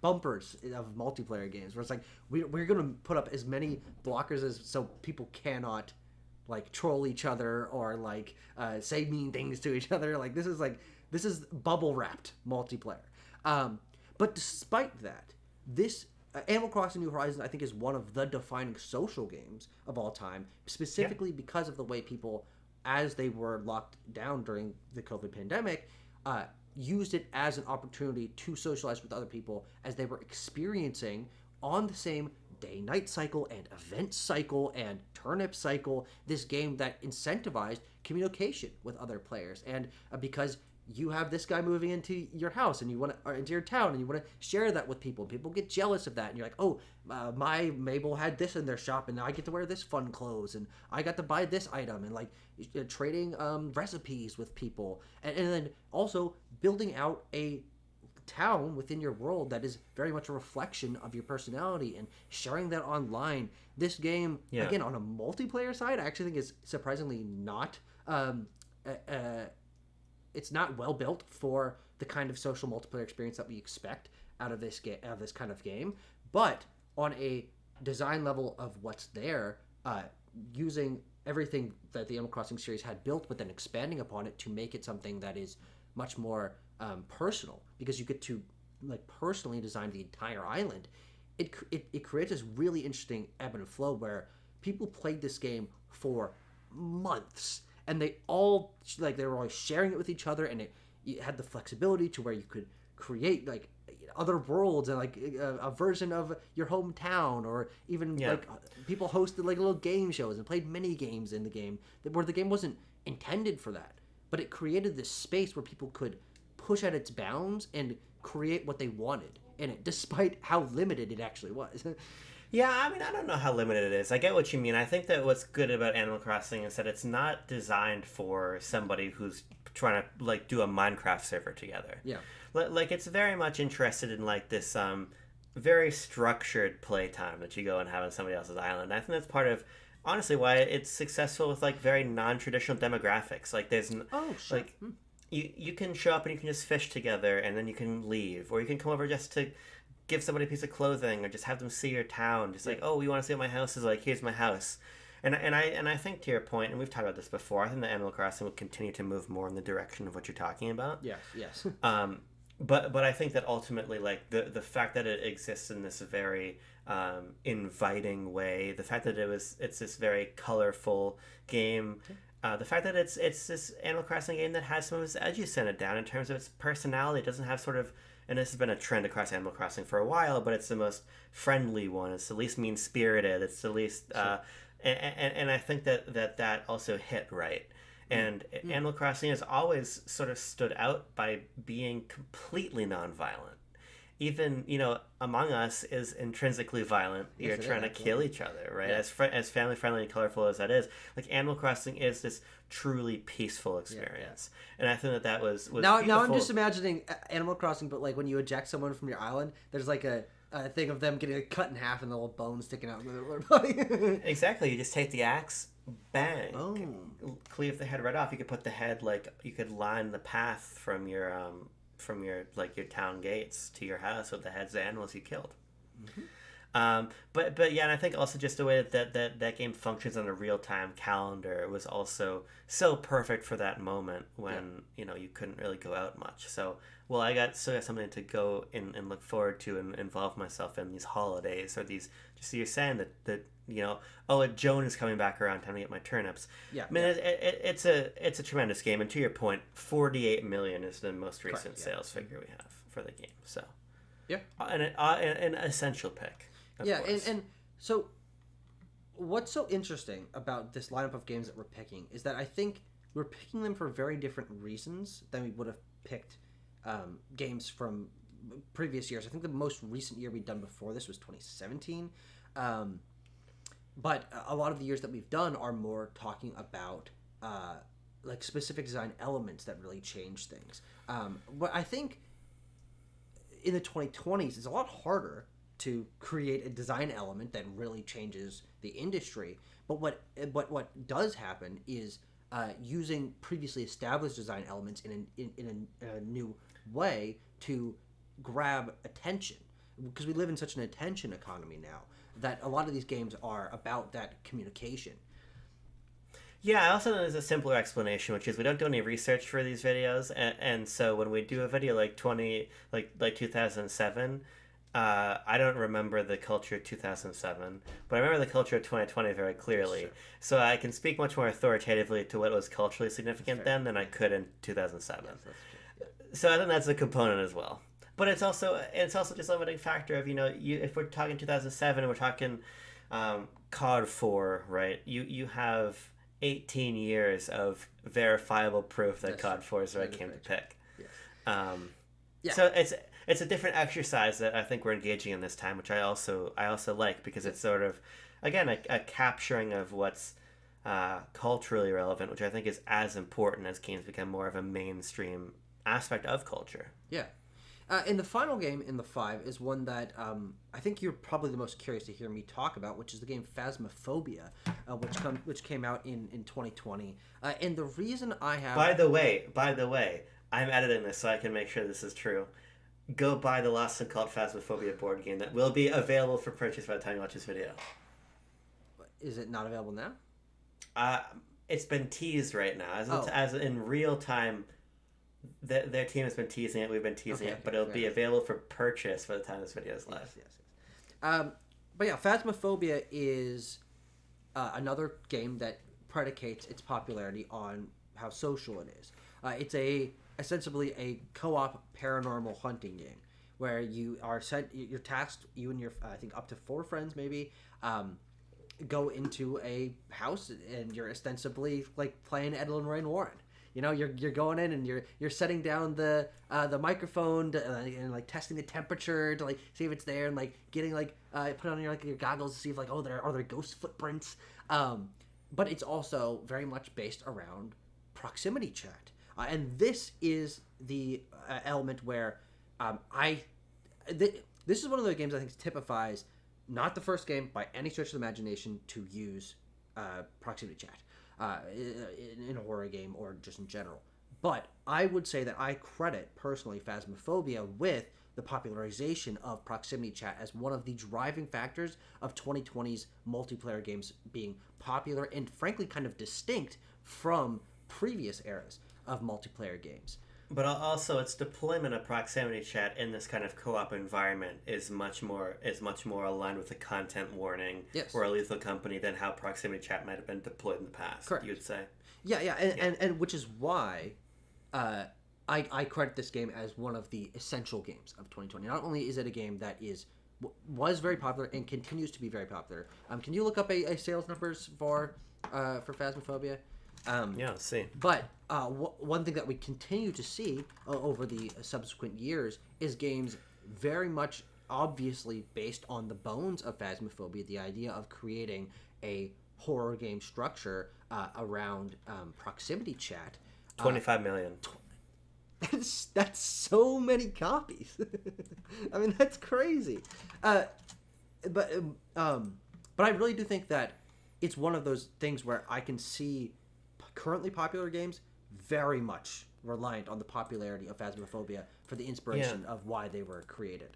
bumpers of multiplayer games where it's like we're gonna put up as many blockers as so people cannot like troll each other or like say mean things to each other. Like this is bubble wrapped multiplayer. But despite that, this Animal Crossing New Horizons, I think, is one of the defining social games of all time, specifically because of the way people, as they were locked down during the COVID pandemic, used it as an opportunity to socialize with other people as they were experiencing on the same day-night cycle and event cycle and turnip cycle, this game that incentivized communication with other players. And because you have this guy moving into your house and you want to, or into your town, and you want to share that with people. People get jealous of that, and you're like, oh, my Mabel had this in their shop, and now I get to wear this fun clothes, and I got to buy this item, and like trading recipes with people, and then also building out a town within your world that is very much a reflection of your personality and sharing that online. This game, again, on a multiplayer side, I actually think is surprisingly not it's not well built for the kind of social multiplayer experience that we expect out of this kind of game. But on a design level of what's there, using everything that the Animal Crossing series had built, but then expanding upon it to make it something that is much more personal, because you get to like personally design the entire island. It creates this really interesting ebb and flow where people played this game for months. And they all, like, they were always sharing it with each other, and it had the flexibility to where you could create, like, other worlds and, like, a version of your hometown, or even, like, people hosted, like, little game shows and played mini games in the game, where the game wasn't intended for that. But it created this space where people could push at its bounds and create what they wanted in it, despite how limited it actually was. Yeah, I mean, I don't know how limited it is. I get what you mean. I think that what's good about Animal Crossing is that it's not designed for somebody who's trying to, like, do a Minecraft server together. Yeah. Like, it's very much interested in, like, this very structured playtime that you go and have on somebody else's island. And I think that's part of, honestly, why it's successful with, like, very non-traditional demographics. Like, there's... Oh, sure. Like, you can show up and you can just fish together, and then you can leave. Or you can come over just to give somebody a piece of clothing, or just have them see your town. Just like, oh, you want to see what my house is like? Here's my house. And I think, to your point, and we've talked about this before, I think that Animal Crossing will continue to move more in the direction of what you're talking about. Yes. But I think that ultimately, like, the fact that it exists in this very inviting way, the fact that it's this very colorful game, the fact that it's this Animal Crossing game that has some of its edges sanded down in terms of its personality. It doesn't have sort of, and this has been a trend across Animal Crossing for a while, but it's the most friendly one. It's the least mean-spirited. It's the least... and I think that also hit right. And Animal Crossing has always sort of stood out by being completely nonviolent. Even, Among Us is intrinsically violent. Yes, You're it trying is, to kill absolutely. each other, right? Yeah. As family friendly and colorful as that is, like Animal Crossing is this truly peaceful experience, and I think that was Now I'm beautiful. just imagining Animal Crossing, but like when you eject someone from your island, there's like a thing of them getting cut in half and the little bones sticking out of their body. Exactly. You just take the axe, bang, Boom. cleave the head right off. You could put the head you could line the path from your like your town gates to your house with the heads of the animals you killed. But yeah, and I think also just the way that game functions on a real time calendar was also so perfect for that moment when you couldn't really go out much. So I still got something to go and look forward to and involve myself in these holidays or these. Just so you're saying that Joan is coming back around, time to get my turnips. Yeah, I mean it's a tremendous game, and to your point, 48 million is the most recent sales figure we have for the game. So yeah, an essential pick. Yeah, and so what's so interesting about this lineup of games that we're picking is that I think we're picking them for very different reasons than we would have picked games from previous years. I think the most recent year we'd done before this was 2017. But a lot of the years that we've done are more talking about like specific design elements that really change things. But I think in the 2020s, it's a lot harder to create a design element that really changes the industry. But what does happen is using previously established design elements in a new way to grab attention, because we live in such an attention economy now that a lot of these games are about that communication. Yeah, I also know there's a simpler explanation, which is we don't do any research for these videos, and so when we do a video like 2007, I don't remember the culture of 2007, but I remember the culture of 2020 very clearly. Sure. So I can speak much more authoritatively to what was culturally significant then than I could in 2007. Yes, that's true. Yeah. So I think that's a component as well. But it's also just a limiting factor of if we're talking 2007 and we're talking COD 4, right? You have 18 years of verifiable proof that COD 4 is the right game to pick. Yes. So it's a different exercise that I think we're engaging in this time, which I also like, because it's sort of, again, a capturing of what's culturally relevant, which I think is as important as games become more of a mainstream aspect of culture. Yeah. And the final game in the 5 is one that I think you're probably the most curious to hear me talk about, which is the game Phasmophobia, which came out in 2020. And the reason I have... By the way, I'm editing this so I can make sure this is true. Go buy the Lost and Cult Phasmophobia board game that will be available for purchase by the time you watch this video. Is it not available now? It's been teased right now. As in real time... Their team has been teasing it. We've been teasing it, but it'll be available for purchase by the time this video is live. Yes. But yeah, Phasmophobia is another game that predicates its popularity on how social it is. It's ostensibly a co-op paranormal hunting game where you're tasked, you and your I think up to 4 friends maybe, go into a house, and you're ostensibly like playing Ed and Lorraine Warren. You're going in and you're setting down the microphone and like testing the temperature to like see if it's there, and like getting like put on your goggles to see if like are there ghost footprints. But it's also very much based around proximity chat, and this is the element where this is one of the games I think typifies not the first game by any stretch of the imagination to use proximity chat. In a horror game or just in general. But I would say that I credit, personally, Phasmophobia with the popularization of proximity chat as one of the driving factors of 2020's multiplayer games being popular and, frankly, kind of distinct from previous eras of multiplayer games. But also, its deployment of proximity chat in this kind of co-op environment is much more aligned with the content warning or a Lethal Company than how proximity chat might have been deployed in the past. Correct. You would say. Yeah, and which is why I credit this game as one of the essential games of 2020. Not only is it a game that is was very popular and continues to be very popular. Can you look up a sales numbers for Phasmophobia? Yeah, let's see. But one thing that we continue to see over the subsequent years is games very much obviously based on the bones of Phasmophobia, the idea of creating a horror game structure around proximity chat. 25 million. That's so many copies. I mean, that's crazy. But I really do think that it's one of those things where I can see currently popular games very much reliant on the popularity of Phasmophobia for the inspiration of why they were created.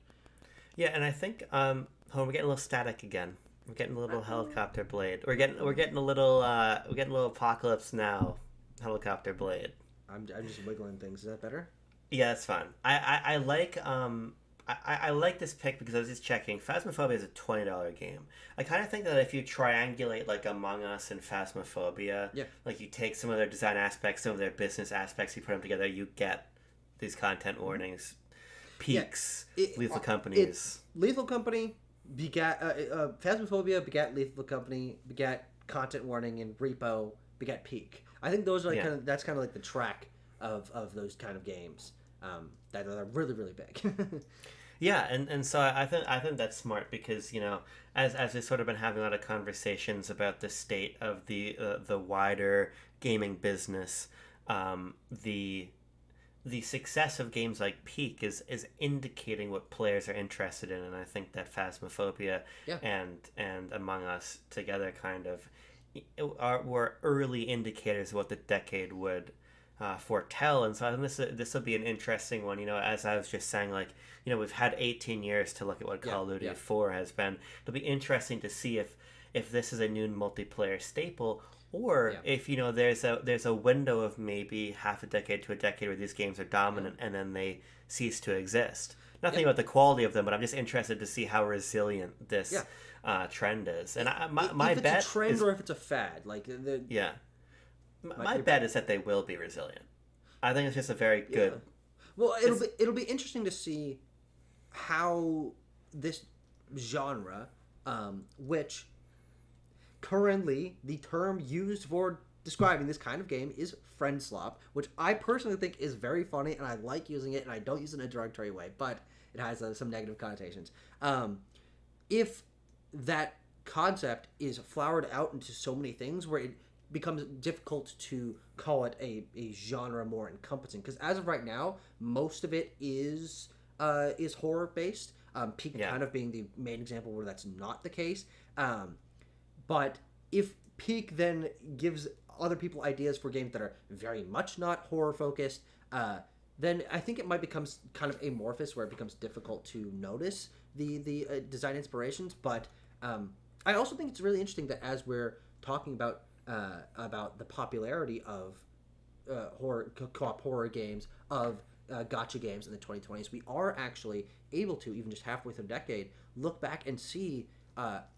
Yeah, and I think we're getting a little static again. We're getting a little helicopter blade. We're getting a little Apocalypse Now helicopter blade. I'm just wiggling things. Is that better? Yeah, that's fun. I like I like this pick because I was just checking. Phasmophobia is a $20 game. I kind of think that if you triangulate like Among Us and Phasmophobia, like you take some of their design aspects, some of their business aspects, you put them together, you get these content warnings, peaks, Lethal Companies. Lethal Company begat Phasmophobia begat Lethal Company begat content warning, and Repo begat Peak. I think those are like that's kind of like the track of those kind of games that are really, really big. Yeah, and so I think that's smart because, you know, as we've sort of been having a lot of conversations about the state of the wider gaming business, the success of games like Peak is indicating what players are interested in, and I think that Phasmophobia and Among Us together kind of were early indicators of what the decade would foretell. And so I think this will be an interesting one. You know, as I was just saying, like, you know, we've had 18 years to look at what Call of Duty 4 has been. It'll be interesting to see if this is a new multiplayer staple, or if, you know, there's a window of maybe half a decade to a decade where these games are dominant and then they cease to exist. Nothing about the quality of them, but I'm just interested to see how resilient this trend is. And my if it's bet a trend is, or if it's a fad, like my bet is that they will be resilient. I think it's just a very good. Yeah. Well, it'll be interesting to see how this genre, which currently the term used for describing this kind of game is friend slop, which I personally think is very funny and I like using it, and I don't use it in a derogatory way, but it has some negative connotations. If that concept is flowered out into so many things where it becomes difficult to call it a genre more encompassing, because as of right now most of it is horror based, Peak kind of being the main example where that's not the case, but if Peak then gives other people ideas for games that are very much not horror focused, then I think it might become kind of amorphous where it becomes difficult to notice the design inspirations. But I also think it's really interesting that as we're talking about the popularity of co-op horror games, of gacha games in the 2020s, we are actually able to, even just halfway through the decade, look back and see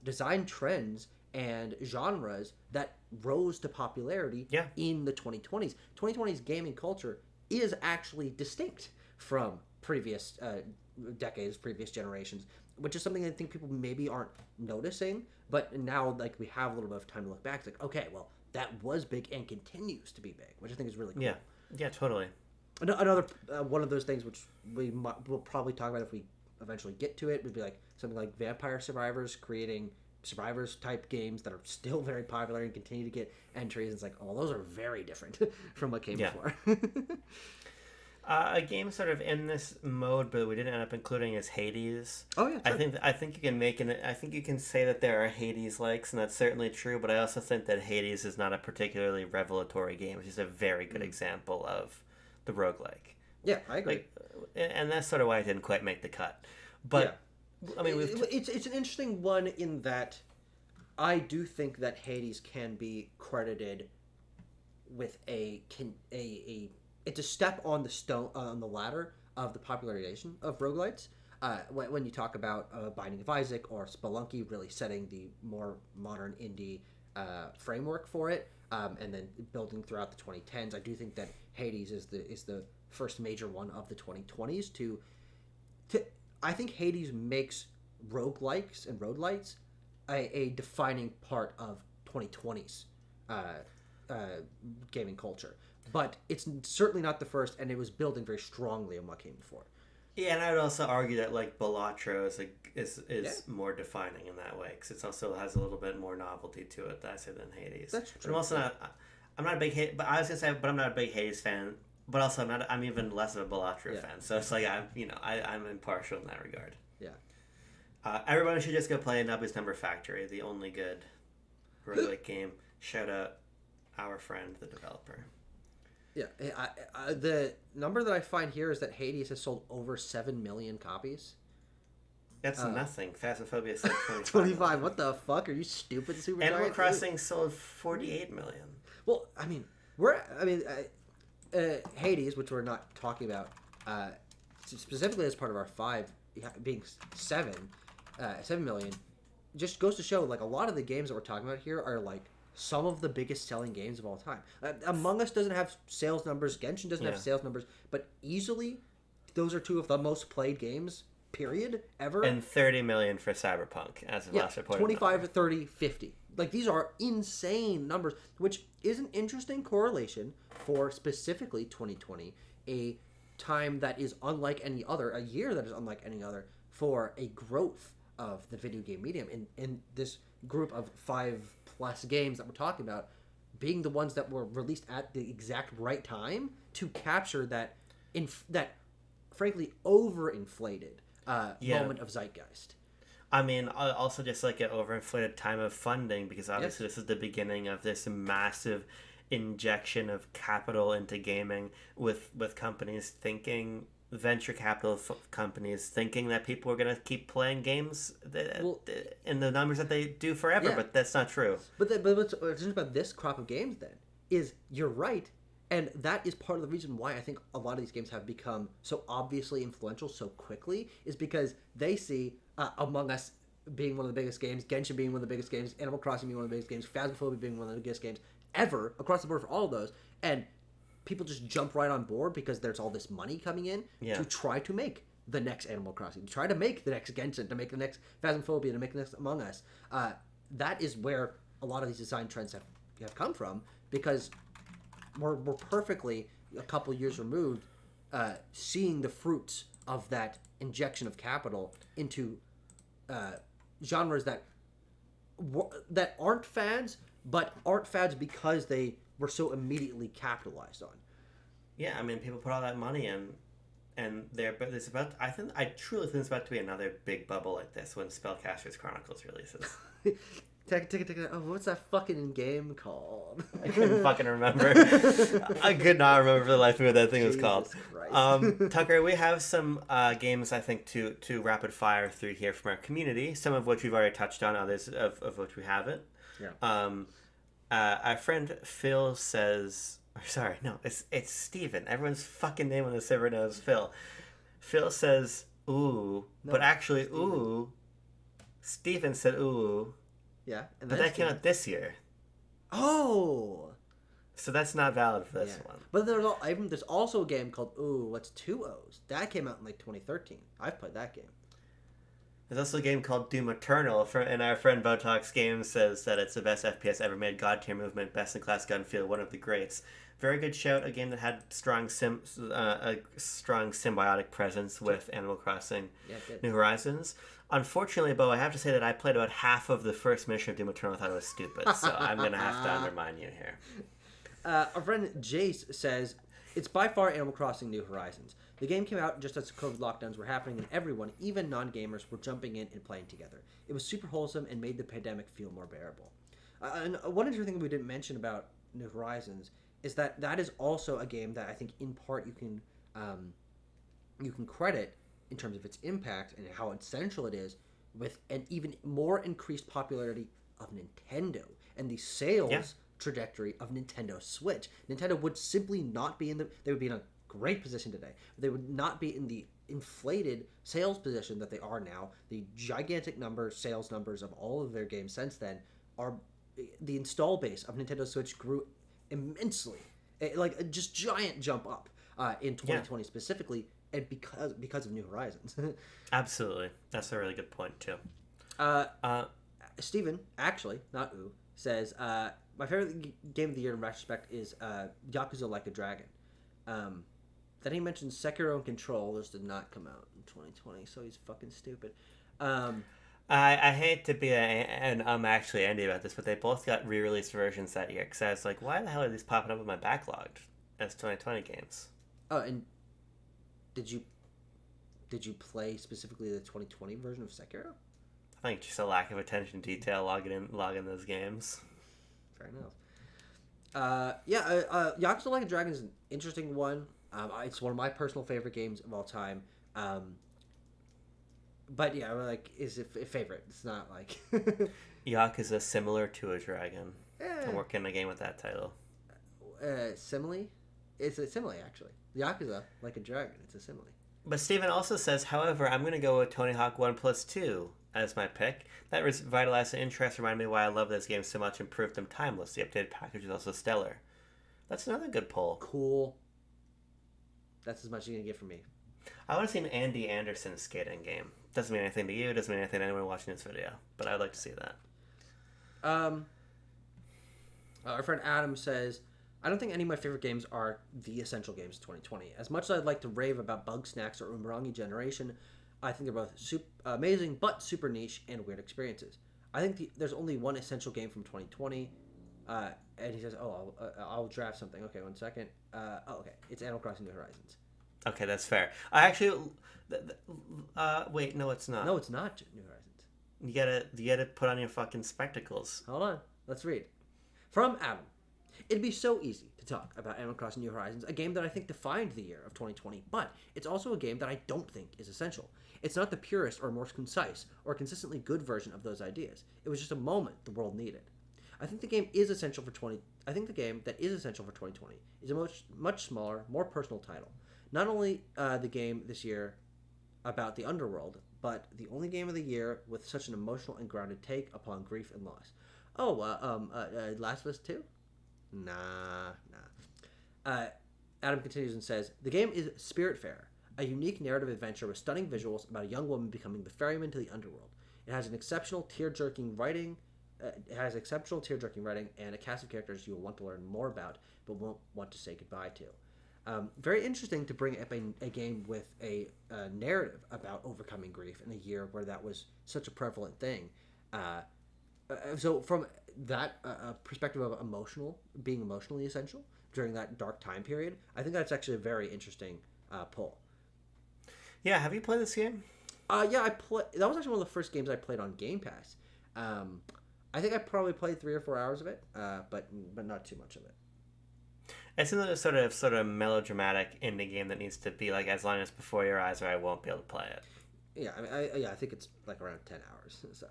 design trends and genres that rose to popularity in the 2020s. 2020s gaming culture is actually distinct from previous decades, previous generations, which is something I think people maybe aren't noticing. But now, like, we have a little bit of time to look back. It's like, okay, well, that was big and continues to be big, which I think is really cool. Yeah, totally. Another one of those things which we'll probably talk about if we eventually get to it would be like something like Vampire Survivors, creating Survivors type games that are still very popular and continue to get entries. It's like, oh, those are very different from what came before. A game sort of in this mode, but we didn't end up including, is Hades. Oh yeah, sure. I think you can I think you can say that there are Hades likes, and that's certainly true. But I also think that Hades is not a particularly revelatory game. It's just a very good example of the roguelike. Yeah, I agree. And that's sort of why I didn't quite make the cut. But I mean, it's an interesting one in that I do think that Hades can be credited with it's a step on the ladder of the popularization of roguelites. When you talk about Binding of Isaac or Spelunky really setting the more modern indie framework for it, and then building throughout the 2010s, I do think that Hades is the first major one of the 2020s to I think Hades makes roguelikes and roguelites a defining part of 2020's gaming culture. But it's certainly not the first, and it was building very strongly on what came before. Yeah, and I would also argue that like Balatro is more defining in that way because it also has a little bit more novelty to it, I say, than Hades. That's true. But I'm also not. I'm not a big Hades, but I was gonna say, but I'm not a big Hades fan. But also, I'm even less of a Balatro fan. So it's like I'm impartial in that regard. Yeah. Everyone should just go play Nubby's Number Factory, the only good roguelike game. Shout out our friend, the developer. Yeah, the number that I find here is that Hades has sold over 7 million copies. That's nothing. Phasmophobia said 25. 25. What the fuck? Are you stupid, Supergiant? Animal Crossing sold 48 million. Well, I mean, Hades, which we're not talking about specifically as part of our 5 being 7 million, just goes to show like a lot of the games that we're talking about here are like some of the biggest selling games of all time. Among Us doesn't have sales numbers. Genshin doesn't have sales numbers, but easily those are 2 of the most played games, period, ever. And 30 million for Cyberpunk, as of last report. 25, 30, 50. Like, these are insane numbers, which is an interesting correlation for specifically 2020, a time that is unlike any other, a year that is unlike any other, for a growth of the video game medium. In this group of 5+ games that we're talking about being the ones that were released at the exact right time to capture that frankly overinflated moment of zeitgeist. I mean, also just like an overinflated time of funding, because obviously this is the beginning of this massive injection of capital into gaming with companies thinking, venture capital companies thinking that people are going to keep playing games in the numbers that they do forever, but that's not true. But what's interesting about this crop of games then is you're right, and that is part of the reason why I think a lot of these games have become so obviously influential so quickly, is because they see Among Us being one of the biggest games, Genshin being one of the biggest games, Animal Crossing being one of the biggest games, Phasmophobia being one of the biggest games ever across the board for all of those, and people just jump right on board because there's all this money coming in to try to make the next Animal Crossing, to try to make the next Genshin, to make the next Phasmophobia, to make the next Among Us. That is where a lot of these design trends have come from, because we're perfectly a couple years removed seeing the fruits of that injection of capital into genres that aren't fads, but aren't fads because they were so immediately capitalized on. Yeah, I mean, people put all that money in, and but there's about, I truly think it's about to be another big bubble like this when Spellcasters Chronicles releases. Oh, what's that fucking game called? I couldn't fucking remember. I could not remember for the life of me what that thing was called. Tucker, we have some games, I think, to rapid fire through here from our community, some of which we've already touched on, others of which we haven't. Yeah. Our friend Phil says... Sorry, no, it's Steven. Everyone's fucking name on the server knows Phil. Phil says, ooh, but actually, Steven. Ooh. Steven said, ooh. Yeah. But that came out this year. Oh! So that's not valid for this one. But there's also a game called Ooh, what's 2 O's? That came out in like 2013. I've played that game. There's also a game called Doom Eternal, and our friend Botox Games says that it's the best FPS ever made, God tier movement, best in class gun feel, one of the greats. Very good shout, a game that had a strong symbiotic presence with Animal Crossing New Horizons. Unfortunately, Bo, I have to say that I played about half of the first mission of Doom Eternal. I thought it was stupid, so I'm going to have to undermine you here. Our friend Jace says, it's by far Animal Crossing New Horizons. The game came out just as COVID lockdowns were happening, and everyone, even non-gamers, were jumping in and playing together. It was super wholesome and made the pandemic feel more bearable. And one interesting thing we didn't mention about New Horizons is that is also a game that I think in part you can credit in terms of its impact and how essential it is with an even more increased popularity of Nintendo and the sales trajectory of Nintendo Switch. Nintendo would simply not be they would be in a great position today. They would not be in the inflated sales position that they are now. The gigantic sales numbers of all of their games since then are the install base of Nintendo Switch grew immensely, like just giant jump up. in 2020 specifically, and because of New Horizons. Absolutely. That's a really good point, too. Steven, actually, not Ooh, says, my favorite game of the year in retrospect is Yakuza Like a Dragon. Then he mentions Sekiro and Control. Those did not come out in 2020, so he's fucking stupid. I hate to be and I'm actually Andy about this, but they both got re-released versions that year. Because I was like, why the hell are these popping up in my backlog as 2020 games? Oh, and did you play specifically the 2020 version of Sekiro? I think just a lack of attention to detail logging those games. Fair enough. Yakuza Like a Dragon is an interesting one. It's one of my personal favorite games of all time. But yeah, like, is it favorite? It's not like Yakuza similar to a dragon. I'm working a game with that title. Simile? It's a simile, actually. Yakuza Like a Dragon. It's a simile. But Steven also says, however, I'm going to go with Tony Hawk 1+2 as my pick. That revitalized the interest, reminded me why I love this game so much, and proved them timeless. The updated package is also stellar. That's another good poll. Cool. That's as much as you're going to get from me. I want to see an Andy Anderson skating game. Doesn't mean anything to you. Doesn't mean anything to anyone watching this video. But I'd like to see that. Our friend Adam says, I don't think any of my favorite games are the essential games of 2020. As much as I'd like to rave about Bug Snacks or Umurangi Generation, I think they're both amazing, but super niche and weird experiences. I think there's only one essential game from 2020. And he says, I'll draft something. Okay, 1 second. Okay. It's Animal Crossing New Horizons. Okay, that's fair. I actually... wait, no, it's not. No, it's not New You Horizons. gotta put on your fucking spectacles. Hold on. Let's read. From Adam. It'd be so easy to talk about Animal Crossing New Horizons, a game that I think defined the year of 2020, but it's also a game that I don't think is essential. It's not the purest or most concise or consistently good version of those ideas. It was just a moment the world needed. I think the game that is essential for 2020 is a much smaller, more personal title. Not only the game this year about the underworld, but the only game of the year with such an emotional and grounded take upon grief and loss. Last of Us 2? Nah. Adam continues and says, the game is Spiritfarer, a unique narrative adventure with stunning visuals about a young woman becoming the ferryman to the underworld. It has exceptional tear-jerking writing and a cast of characters you will want to learn more about, but won't want to say goodbye to. Very interesting to bring up a game with a narrative about overcoming grief in a year where that was such a prevalent thing. So from that perspective of being emotionally essential during that dark time period, I think that's actually a very interesting pull. Yeah, have you played this game? Yeah, that was actually one of the first games I played on Game Pass. I think I probably played 3 or 4 hours of it, but not too much of it. It's another sort of melodramatic indie game that needs to be like as long as before your eyes, or I won't be able to play it. Yeah, I think it's like around 10 hours. So.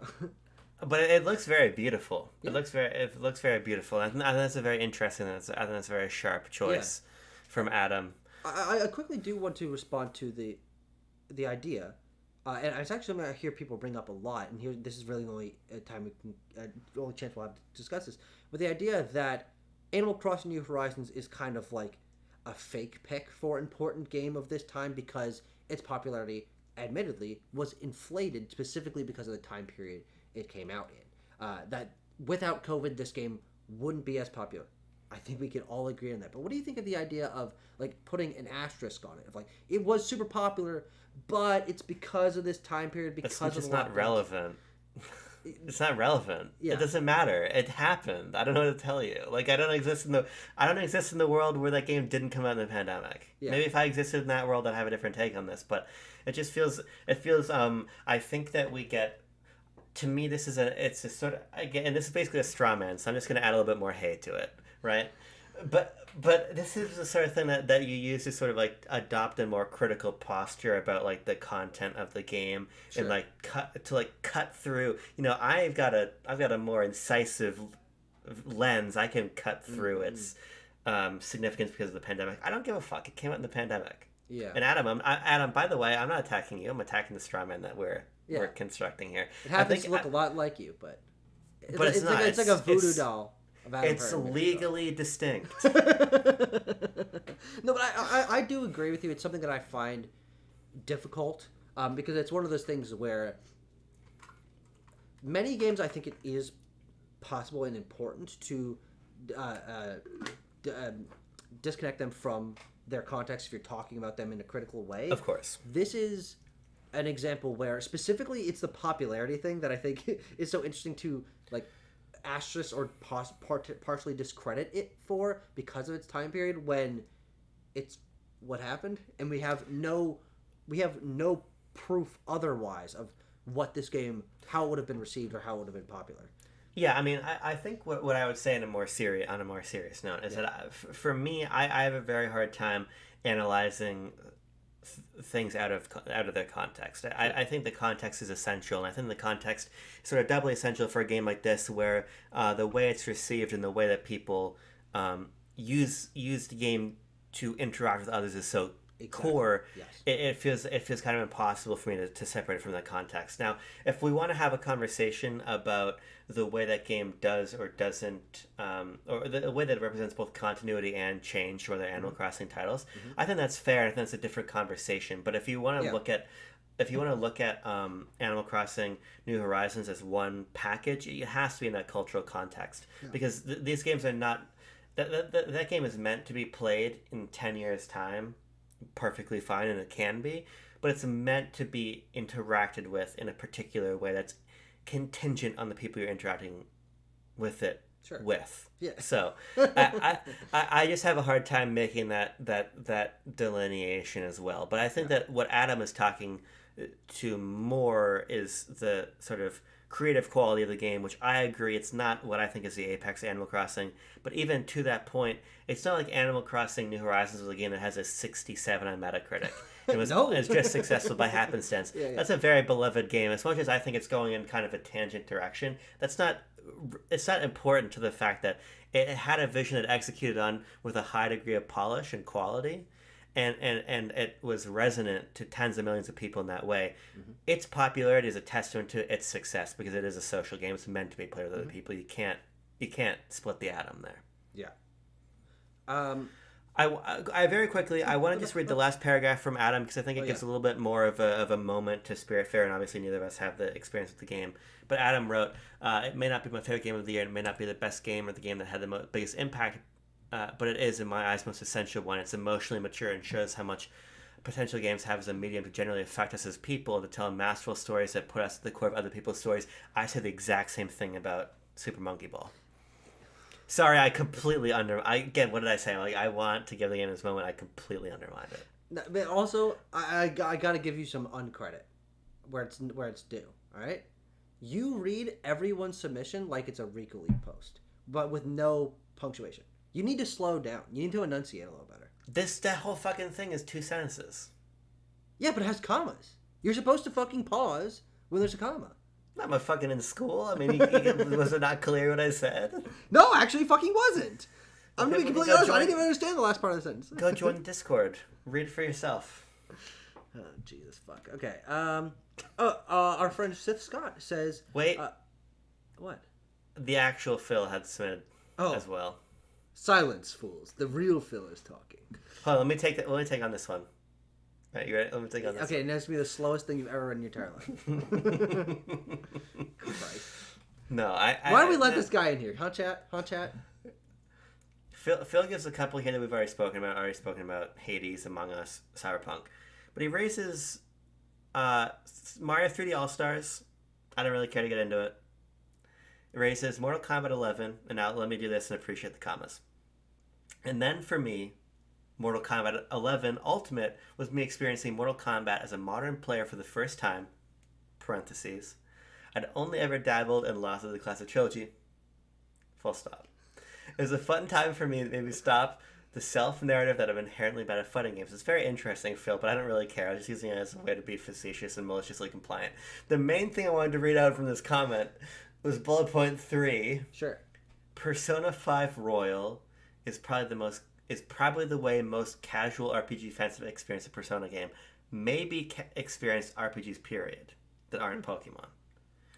But it looks very beautiful. Yeah. It looks very beautiful, and that's a very interesting. I think that's a very sharp choice from Adam. I quickly do want to respond to the idea, and it's actually something I hear people bring up a lot. And here, this is really the only only chance we'll have to discuss this. But the idea that Animal Crossing New Horizons is kind of like a fake pick for important game of this time because its popularity, admittedly, was inflated specifically because of the time period it came out in. That without COVID, this game wouldn't be as popular. I think we can all agree on that. But what do you think of the idea of like putting an asterisk on it? Of like it was super popular, but it's because of this time period. Because it's just not relevant. It's not relevant. Yeah. It doesn't matter. It happened. I don't know what to tell you. Like I don't exist in the world where that game didn't come out in the pandemic. Yeah. Maybe if I existed in that world, I'd have a different take on this. But it just feels. I think that we get. To me, it's a sort of, again, and this is basically a straw man, so I'm just going to add a little bit more hate to it, right? But this is the sort of thing that you use to sort of like adopt a more critical posture about like the content of the game. Sure. And like cut through. You know, I've got a more incisive lens. I can cut through its significance because of the pandemic. I don't give a fuck. It came out in the pandemic. Yeah. And Adam, by the way, I'm not attacking you. I'm attacking the straw man that we're constructing here. It happens to look a lot like you, but it's not. It's like a voodoo doll of Adam It's Perry. legally distinct. No, but I do agree with you. It's something that I find difficult because it's one of those things where many games I think it is possible and important to disconnect them from their context if you're talking about them in a critical way. Of course. This is an example where specifically it's the popularity thing that I think is so interesting to like asterisk or partially discredit it for because of its time period when it's what happened, and we have no proof otherwise of what this game, how it would have been received or how it would have been popular. Yeah, I mean, I think what I would say on a more serious note is that for me, I have a very hard time analyzing things out of their context. I think the context is essential, and I think the context is sort of doubly essential for a game like this, where the way it's received and the way that people use the game to interact with others is so core. Yes. It feels kind of impossible for me to separate it from that context. Now, if we want to have a conversation about the way that game does or doesn't, or the way that it represents both continuity and change for other Animal Crossing titles, I think that's fair. I think that's a different conversation. But if you want to look at Animal Crossing New Horizons as one package, it has to be in that cultural context because these games are not. That game is meant to be played in 10 years' time, perfectly fine, and it can be, but it's meant to be interacted with in a particular way that's contingent on the people you're interacting with it with. Yeah. So I just have a hard time making that delineation as well. But I think that what Adam is talking to more is the sort of creative quality of the game, which I agree it's not what I think is the apex of Animal Crossing. But even to that point, it's not like Animal Crossing New Horizons was a game that has a 67 on Metacritic. It was it's just successful by happenstance. That's a very beloved game. As much as I think it's going in kind of a tangent direction, it's not important to the fact that it had a vision it executed on with a high degree of polish and quality. And it was resonant to tens of millions of people in that way. Its popularity is a testament to its success because it is a social game. It's meant to be played with other people. You can't split the atom there. Yeah. I very quickly, I want to just read the last paragraph from Adam because I think it gives a little bit more of a moment to Spiritfarer, and obviously neither of us have the experience with the game. But Adam wrote, it may not be my favorite game of the year, it may not be the best game or the game that had the biggest impact, but it is, in my eyes, most essential one. It's emotionally mature and shows how much potential games have as a medium to generally affect us as people, to tell masterful stories that put us at the core of other people's stories. I said the exact same thing about Super Monkey Ball. Sorry, I completely again, what did I say? Like, I want to give the game this moment. I completely undermined it. No, but also, I got to give you some uncredit where it's due. All right, you read everyone's submission like it's a Rico League post, but with no punctuation. You need to slow down. You need to enunciate a little better. That whole fucking thing is 2 sentences. Yeah, but it has commas. You're supposed to fucking pause when there's a comma. I'm fucking in school. I mean, was it not clear what I said? No, actually, fucking wasn't. I'm gonna be completely honest. I didn't even understand the last part of the sentence. Go join Discord. Read it for yourself. Oh, Jesus, fuck. Okay. Our friend Sith Scott says. Wait. What? The actual Phil had submitted as well. Silence, fools. The real Phil is talking. Hold on, let me take on this one. All right, you ready? Let me take on this. Okay, and that's gonna be the slowest thing you've ever read in your entire life. Christ. No, Why do we let this guy in here? Huh, chat? Phil gives a couple here that we've already spoken about. Hades, Among Us, Cyberpunk. But he raises Mario 3D All-Stars. I don't really care to get into it. It raises Mortal Kombat 11. And now let me do this and appreciate the commas. And then for me, Mortal Kombat 11 Ultimate was me experiencing Mortal Kombat as a modern player for the first time. Parentheses. I'd only ever dabbled in Lost of the Classic Trilogy. Full stop. It was a fun time for me to maybe stop the self-narrative that I'm inherently bad at fighting games. It's very interesting, Phil, but I don't really care. I was just using it as a way to be facetious and maliciously compliant. The main thing I wanted to read out from this comment was bullet point 3. Sure. Persona 5 Royal is probably the way most casual RPG fans have experienced a Persona game. Maybe experienced RPGs, period, that aren't Pokemon.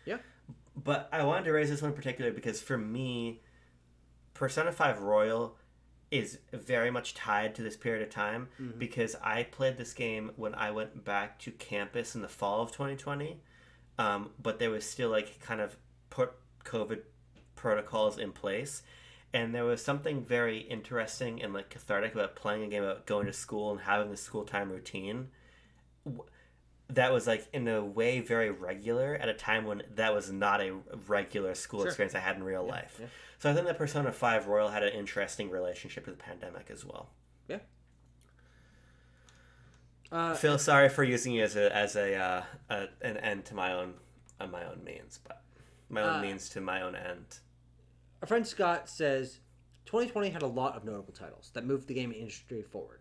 Yeah. But I wanted to raise this one in particular because for me, Persona 5 Royal is very much tied to this period of time because I played this game when I went back to campus in the fall of 2020, but there was still like kind of put COVID protocols in place, and there was something very interesting and like cathartic about playing a game about going to school and having the school time routine that was like in a way very regular at a time when that was not a regular school experience I had in real life. Yeah. So I think that Persona 5 Royal had an interesting relationship with the pandemic as well. Yeah. Feel sorry for using it as an end to my own means, but my own means to my own end. Our friend Scott says 2020 had a lot of notable titles that moved the gaming industry forward.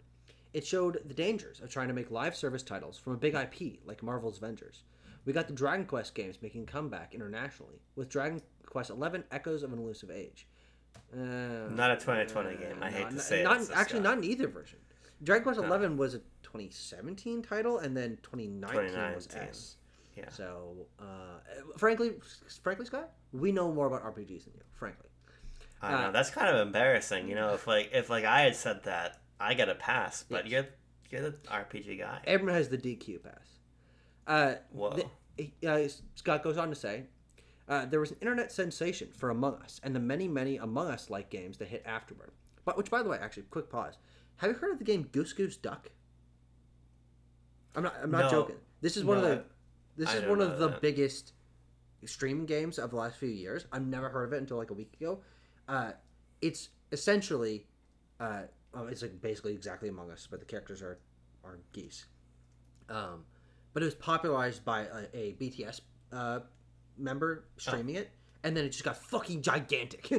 It showed the dangers of trying to make live service titles from a big IP like Marvel's Avengers. We got the Dragon Quest games making a comeback internationally, with Dragon Quest XI Echoes of an Elusive Age. Not a 2020 game. I hate to say not, it. Actually, not in either version. Dragon Quest XI was a 2017 title, and then 2019 was S. Yeah. So, frankly, Scott, we know more about RPGs than you. Frankly, I don't know. That's kind of embarrassing. You know, if I had said that, I get a pass, but you're the RPG guy. Abram has the DQ pass. Whoa. Scott goes on to say, there was an internet sensation for Among Us and the many, many Among Us-like games that hit afterward. But which, by the way, actually, quick pause. Have you heard of the game Goose Goose Duck? I'm not joking. This is one of the biggest streaming games of the last few years. I've never heard of it until like a week ago. It's essentially it's like basically exactly Among Us, but the characters are geese. But it was popularized by a BTS member streaming it, and then it just got fucking gigantic,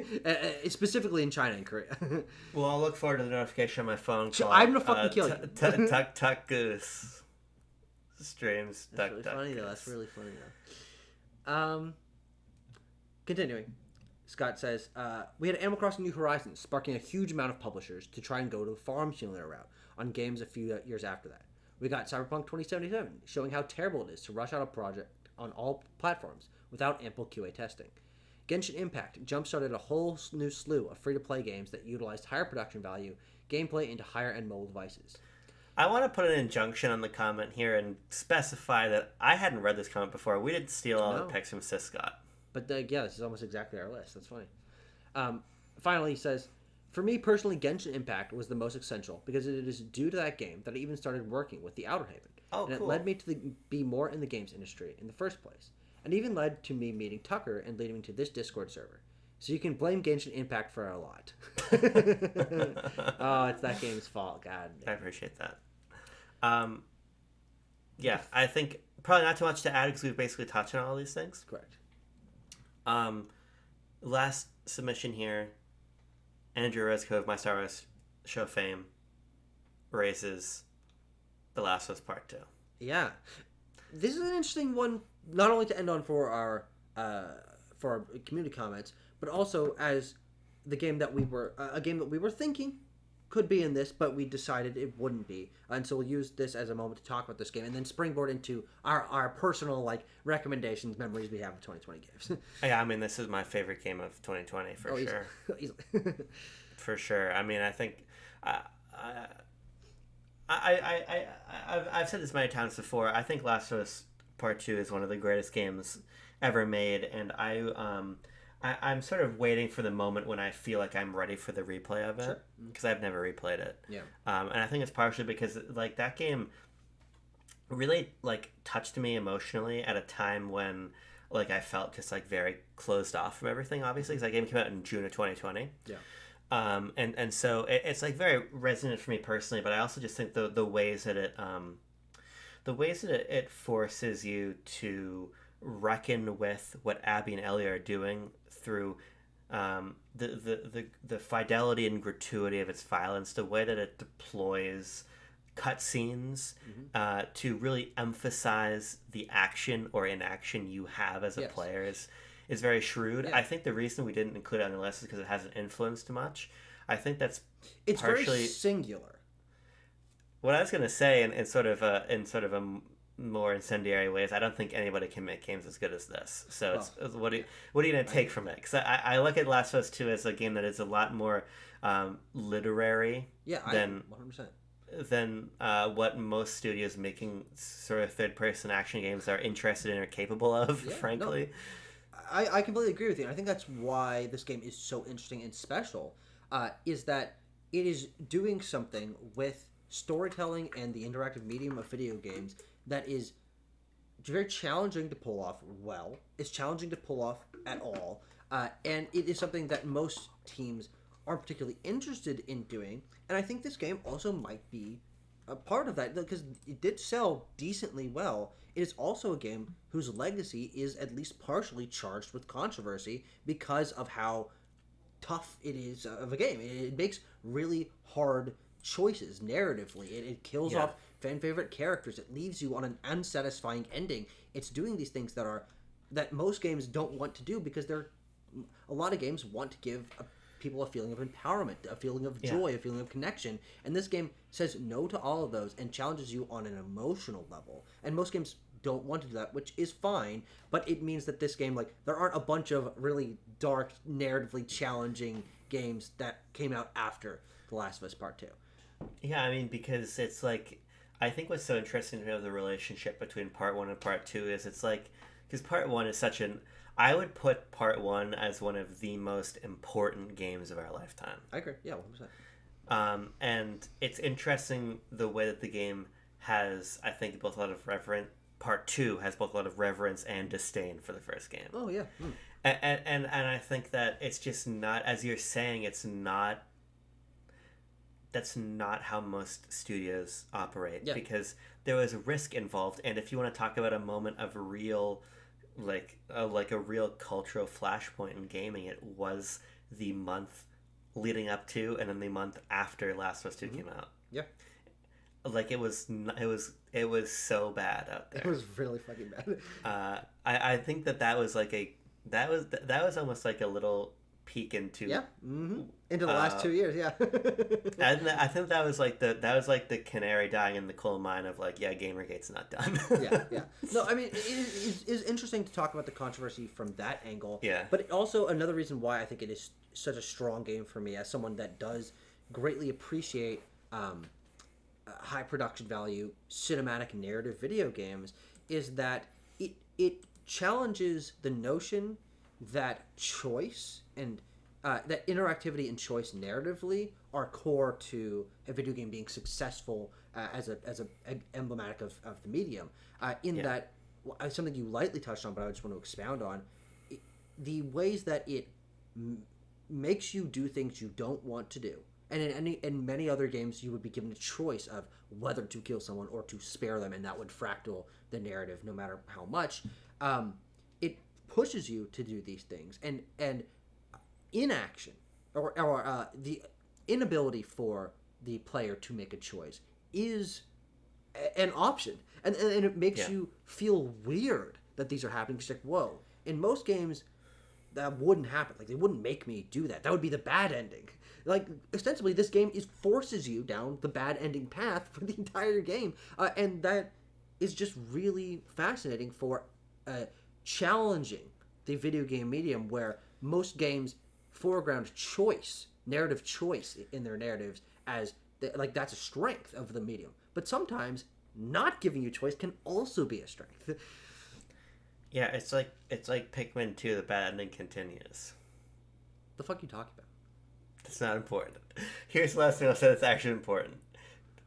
specifically in China and Korea. Well, I'll look forward to the notification on my phone. I'm gonna fucking kill you. Tuck Goose streams. That's really funny though. That's really funny though. Continuing. Scott says, we had Animal Crossing New Horizons, sparking a huge amount of publishers to try and go to the farm simulator route on games a few years after that. We got Cyberpunk 2077, showing how terrible it is to rush out a project on all platforms without ample QA testing. Genshin Impact jump-started a whole new slew of free-to-play games that utilized higher production value, gameplay into higher-end mobile devices. I want to put an injunction on the comment here and specify that I hadn't read this comment before. We didn't steal all the picks from Scott. But yeah, this is almost exactly our list. That's funny. Finally, he says, for me personally, Genshin Impact was the most essential because it is due to that game that I even started working with the Outer Haven. Oh, and cool. It led me to be more in the games industry in the first place. And even led to me meeting Tucker and leading me to this Discord server. So you can blame Genshin Impact for a lot. Oh, it's that game's fault. God. I appreciate that. Yeah, I think probably not too much to add because we've basically touched on all these things. Correct. Last submission here. Andrew Rezko of My Star Wars Show fame raises The Last of Us Part 2. Yeah. This is an interesting one, not only to end on for our community comments, but also as the game that we were a game that we were thinking could be in this, but we decided it wouldn't be. And so we'll use this as a moment to talk about this game and then springboard into our personal recommendations, memories we have of 2020 games. Yeah, I mean, this is my favorite game of 2020 for sure. Easily. For sure. I mean, I think I've said this many times before. I think Last of Us Part 2 is one of the greatest games ever made, and I'm sort of waiting for the moment when I feel like I'm ready for the replay of it, because I've never replayed it. Yeah. And I think it's partially because that game really touched me emotionally at a time when I felt just very closed off from everything. Obviously, because that game came out in June of 2020. Yeah. And so it's very resonant for me personally, but I also just think the ways that it forces you to reckon with what Abby and Ellie are doing through the fidelity and gratuity of its violence, the way that it deploys cutscenes to really emphasize the action or inaction you have as a player is very shrewd. Yeah. I think the reason we didn't include it on the list is because it hasn't influenced much. I think it's partially very singular. What I was going to say in sort of a more incendiary ways, I don't think anybody can make games as good as this. So Well, what are you going to take from it? Because I look at Last of Us 2 as a game that is a lot more literary than 100%. than what most studios making sort of third-person action games are interested in or capable of, frankly. No, I completely agree with you. And I think that's why this game is so interesting and special, is that it is doing something with storytelling and the interactive medium of video games that is very challenging to pull off well. It's challenging to pull off at all. And it is something that most teams aren't particularly interested in doing. And I think this game also might be a part of that because it did sell decently well. It is also a game whose legacy is at least partially charged with controversy because of how tough it is of a game. It makes really hard choices narratively. It kills off fan favorite characters. It leaves you on an unsatisfying ending. It's doing these things that most games don't want to do because a lot of games want to give people a feeling of empowerment, a feeling of joy, a feeling of connection. And this game says no to all of those and challenges you on an emotional level. And most games don't want to do that, which is fine, but it means that this game, like, there aren't a bunch of really dark, narratively challenging games that came out after The Last of Us Part 2. Yeah, I mean, because it's like, I think what's so interesting about the relationship between Part 1 and Part 2 is it's like, because Part 1 is such I would put Part 1 as one of the most important games of our lifetime. I agree, yeah, 100%. And it's interesting the way that the game has, I think, both a lot of Part 2 has both a lot of reverence and disdain for the first game. Oh, yeah. And I think that it's just not, as you're saying, that's not how most studios operate because there was a risk involved. And if you want to talk about a moment of real, like a real cultural flashpoint in gaming, it was the month leading up to and then the month after Last of Us 2 came out. Yeah. Like it was so bad out there. It was really fucking bad. I think that was like that was almost like a little peek into into the last 2 years, and I think that was like the canary dying in the coal mine of like, Gamergate's not done. yeah. No, I mean it is interesting to talk about the controversy from that angle. Yeah. But also another reason why I think it is such a strong game for me as someone that does greatly appreciate high production value cinematic narrative video games is that it challenges the notion that choice and that interactivity and choice narratively are core to a video game being successful as a emblematic of the medium. That something you lightly touched on, but I just want to expound on the ways that it makes you do things you don't want to do. And in many other games, you would be given a choice of whether to kill someone or to spare them, and that would fractal the narrative no matter how much. It pushes you to do these things, and inaction or the inability for the player to make a choice is an option, and it makes you feel weird that these are happening. It's like, whoa! In most games, that wouldn't happen. Like, they wouldn't make me do that. That would be the bad ending. Like, ostensibly, this game forces you down the bad ending path for the entire game, and that is just really fascinating for challenging the video game medium, where most games foreground choice, narrative choice in their narratives as that's a strength of the medium. But sometimes not giving you choice can also be a strength. Yeah, it's like Pikmin 2, the bad ending continues. The fuck you talking about? It's not important. Here's the last thing I'll say that's actually important.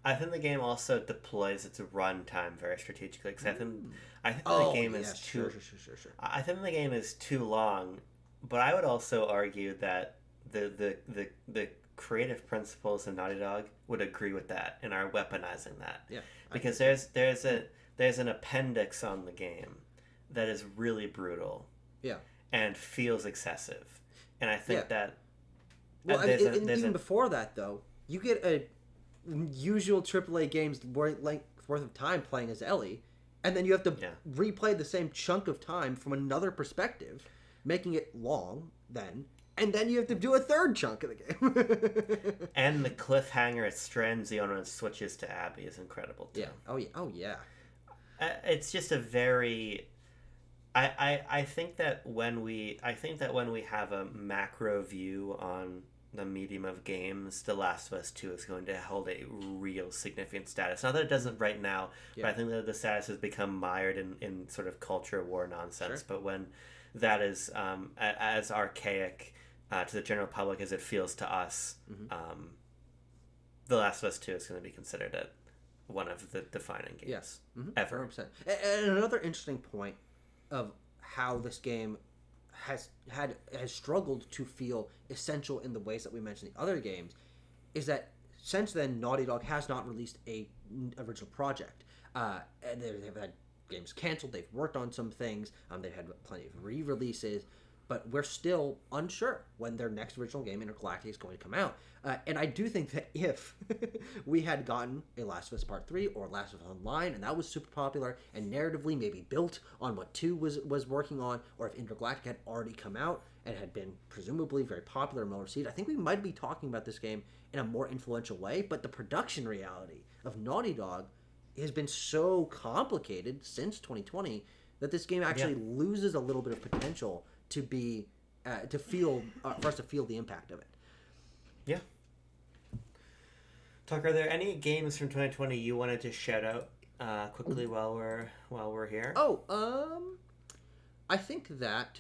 I think the game also deploys its runtime very strategically, because I think the game is too. Sure. I think the game is too long, but I would also argue that the creative principles of Naughty Dog would agree with that and are weaponizing that. Yeah, because there's an appendix on the game that is really brutal. Yeah, and feels excessive, and I think that. Well, even before that, though, you get a usual AAA game's worth of time playing as Ellie, and then you have to replay the same chunk of time from another perspective, making it long then, and then you have to do a third chunk of the game. And the cliffhanger at Stranzion and switches to Abby is incredible, too. Yeah. Oh, yeah. it's just a very. I think that when we have a macro view on the medium of games, The Last of Us 2 is going to hold a real significant status. Not that it doesn't right now, but I think that the status has become mired in sort of culture war nonsense. Sure. But when that is as archaic to the general public as it feels to us, The Last of Us 2 is going to be considered one of the defining games ever. 100%. And another interesting point of how this game has struggled to feel essential in the ways that we mentioned the other games is that since then Naughty Dog has not released a original project. And they've had games canceled. They've worked on some things. They've had plenty of re-releases, but we're still unsure when their next original game, Intergalactic, is going to come out. And I do think that if we had gotten a Last of Us Part 3 or Last of Us Online, and that was super popular, and narratively maybe built on what 2 was working on, or if Intergalactic had already come out and had been presumably very popular and well received, I think we might be talking about this game in a more influential way. But the production reality of Naughty Dog has been so complicated since 2020 that this game actually loses a little bit of potential to be to feel for us to feel the impact of it. Yeah. Tucker, are there any games from 2020 you wanted to shout out quickly while we're here? I think that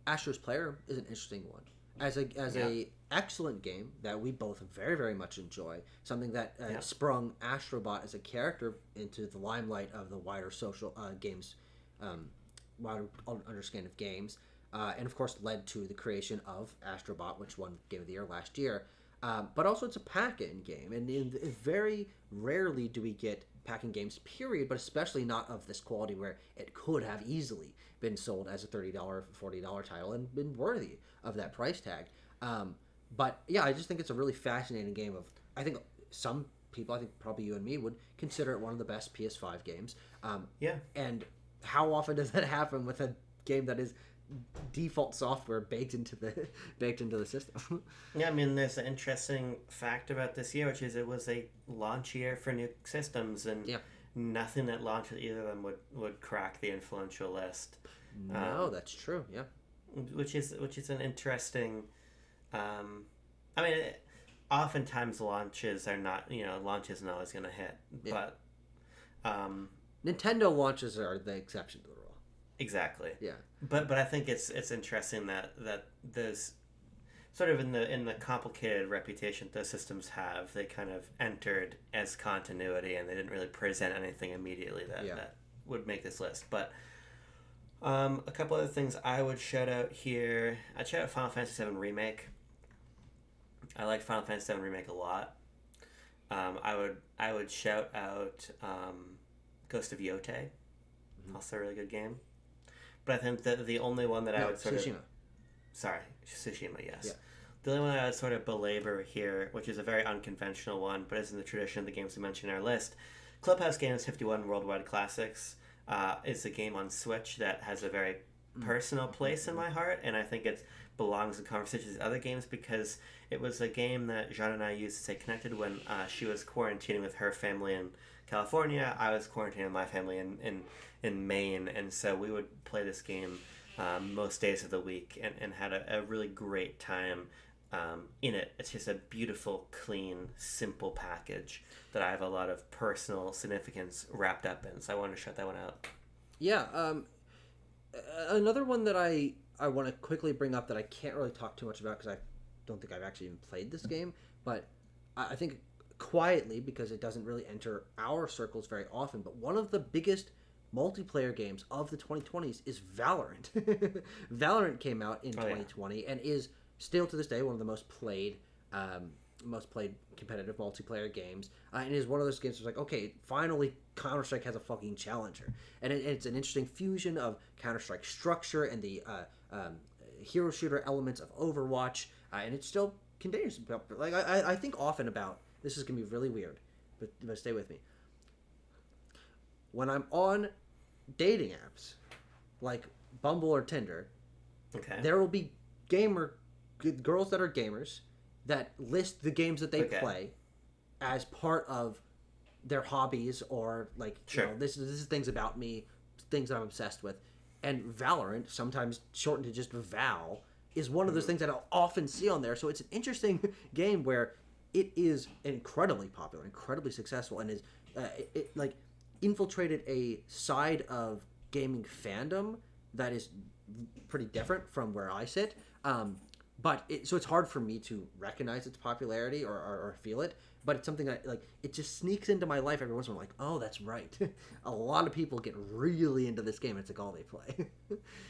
Astro's Player is an interesting one as a excellent game that we both very, very much enjoy. Something that sprung Astrobot as a character into the limelight of the wider social games, wider understanding of games. And of course led to the creation of Astrobot, which won Game of the Year last year. But also it's a pack-in game, and very rarely do we get pack-in games, period, but especially not of this quality where it could have easily been sold as a $30, $40 title and been worthy of that price tag. But yeah, I just think it's a really fascinating game I think some people, I think probably you and me, would consider it one of the best PS5 games. And how often does that happen with a game that is default software baked into the system? Yeah, I mean, there's an interesting fact about this year, which is it was a launch year for new systems, and nothing that launched with either of them would crack the influential list. No, that's true. Yeah, which is an interesting. I mean, oftentimes launches are not. Launch isn't always going to hit, but Nintendo launches are the exception to the rule. Exactly. Yeah. But I think it's interesting that there's sort of in the complicated reputation those systems have, they kind of entered as continuity, and they didn't really present anything immediately that would make this list. But a couple other things I would shout out here. I'd shout out Final Fantasy VII Remake. I like Final Fantasy VII Remake a lot. I would shout out Ghost of Yotei. Also a really good game. But I think the only one that I would sort Tsushima. of... Sorry, Tsushima, yes. Yeah. The only one that I would sort of belabor here, which is a very unconventional one, but is in the tradition of the games we mentioned in our list, Clubhouse Games 51 Worldwide Classics is a game on Switch that has a very personal place in my heart, and I think it belongs in conversations with other games because it was a game that Jean and I used to stay connected when she was quarantining with her family in California. I was quarantining with my family in Maine, and so we would play this game most days of the week and had a really great time in it. It's just a beautiful, clean, simple package that I have a lot of personal significance wrapped up in, so I wanted to shout that one out. Yeah, another one that I want to quickly bring up that I can't really talk too much about because I don't think I've actually even played this game, but I think quietly, because it doesn't really enter our circles very often, but one of the biggest multiplayer games of the 2020s is Valorant. Valorant came out in 2020 and is still to this day one of the most played competitive multiplayer games, and is one of those games that's like, okay, finally Counter-Strike has a fucking challenger, and it's an interesting fusion of Counter-Strike structure and the hero shooter elements of Overwatch, and it still continues. Like I think often about this is gonna be really weird, but stay with me. When I'm on dating apps like Bumble or Tinder, there will be girls that are gamers that list the games that they play as part of their hobbies or like Sure. this is things about me, things that I'm obsessed with. And Valorant, sometimes shortened to just Val, is one of those things that I'll often see on there. So it's an interesting game where it is incredibly popular, incredibly successful, and is it like infiltrated a side of gaming fandom that is pretty different from where I sit. So it's hard for me to recognize its popularity or feel it. But it's something that like it just sneaks into my life every once in a while. Like, oh, that's right. A lot of people get really into this game. It's like all they play.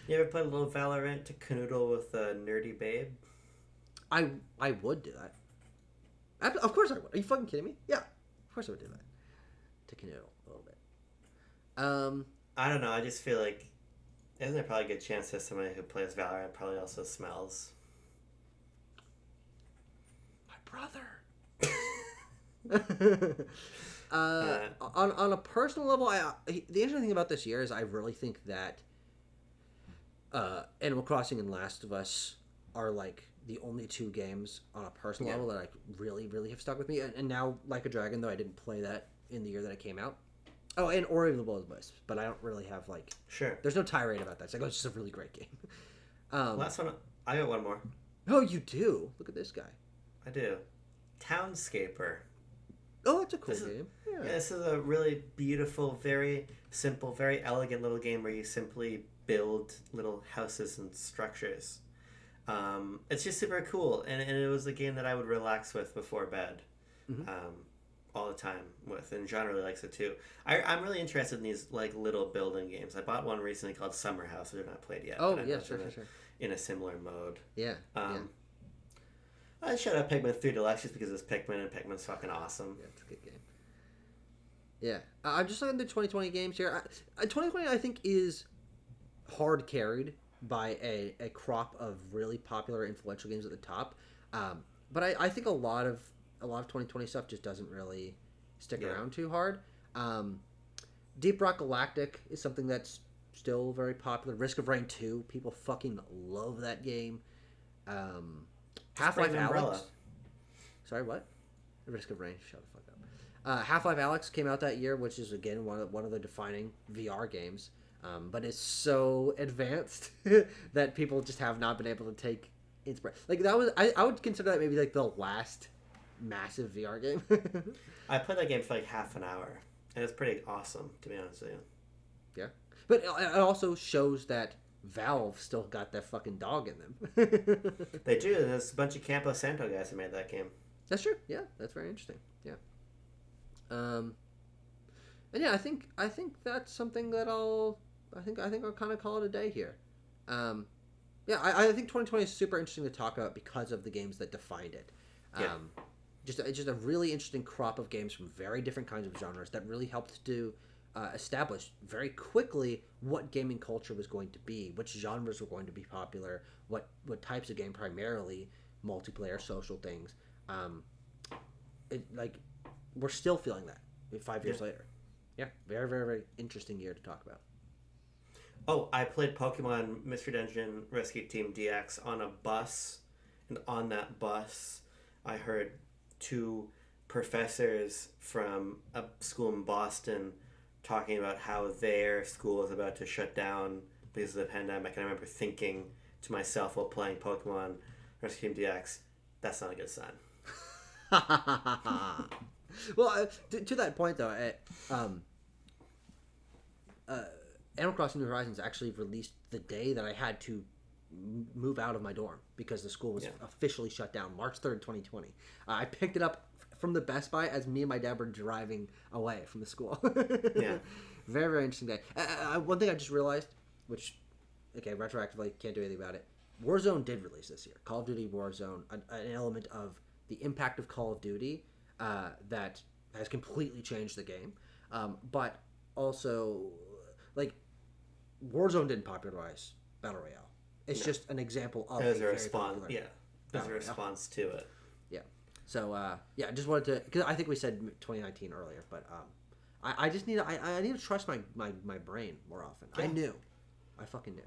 You ever put a little Valorant to canoodle with a nerdy babe? I would do that. Of course I would. Are you fucking kidding me? Yeah, of course I would do that. To canoodle a little bit. I don't know. I just feel like isn't there probably a good chance that somebody who plays Valorant probably also smells? My brother. On a personal level, the interesting thing about this year is I really think that Animal Crossing and Last of Us are like the only two games on a personal level that I really, really have stuck with me. And now, Like a Dragon, though I didn't play that in the year that it came out. Oh, and Ori and the Will of the Wisps, but I don't really have like. Sure. There's no tirade about that. It's like, oh, it's just a really great game. Last one. I got one more. Oh, you do? Look at this guy. I do. Townscaper. Oh, that's a cool game. Yeah, this is a really beautiful, very simple, very elegant little game where you simply build little houses and structures. It's just super cool, and it was a game that I would relax with before bed, all the time with, and John really likes it too. I'm really interested in these like little building games. I bought one recently called Summer House, which I've not played yet. Oh, yeah, sure. In a similar mode. Yeah. I shut up Pikmin 3 Deluxe just because it's Pikmin, and Pikmin's fucking awesome. Yeah, it's a good game. Yeah. I'm just looking at the 2020 games here. 2020, I think, is hard carried by a crop of really popular, influential games at the top. But I think a lot of 2020 stuff just doesn't really stick around too hard. Deep Rock Galactic is something that's still very popular. Risk of Rain 2, people fucking love that game. Half-Life Alyx. Sorry, what? Risk of Rain. Shut the fuck up. Half-Life Alyx came out that year, which is again one of the defining VR games. But it's so advanced that people just have not been able to take inspiration. Like that was, I would consider that maybe like the last massive VR game. I played that game for like half an hour, and it's pretty awesome, to be honest with you. Yeah, but it also shows that Valve still got that fucking dog in them. They do. There's a bunch of Campo Santo guys who made that game. That's true. Yeah, that's very interesting. Yeah. And yeah, I think that's something that I'll kind of call it a day here. Yeah, I think 2020 is super interesting to talk about because of the games that defined it. Just a really interesting crop of games from very different kinds of genres that really helped to establish very quickly what gaming culture was going to be, which genres were going to be popular, what types of game, primarily multiplayer, social things. We're still feeling that 5 years later. Yeah, very, very, very interesting year to talk about. Oh, I played Pokemon Mystery Dungeon Rescue Team DX on a bus, and on that bus, I heard two professors from a school in Boston talking about how their school is about to shut down because of the pandemic, and I remember thinking to myself while playing Pokemon Rescue Team DX, that's not a good sign. Well, to that point though, Animal Crossing New Horizons actually released the day that I had to move out of my dorm because the school was officially shut down, March 3rd, 2020. I picked it up from the Best Buy as me and my dad were driving away from the school. Yeah. Very, very interesting day. One thing I just realized, which, okay, retroactively, can't do anything about it. Warzone did release this year. Call of Duty Warzone, an element of the impact of Call of Duty that has completely changed the game. But also, like, Warzone didn't popularize Battle Royale. It's just an example of as a response. Yeah, as a response to it. Yeah. So I just wanted to, because I think we said 2019 earlier, but I just need I need to trust my brain more often. Yeah. I fucking knew.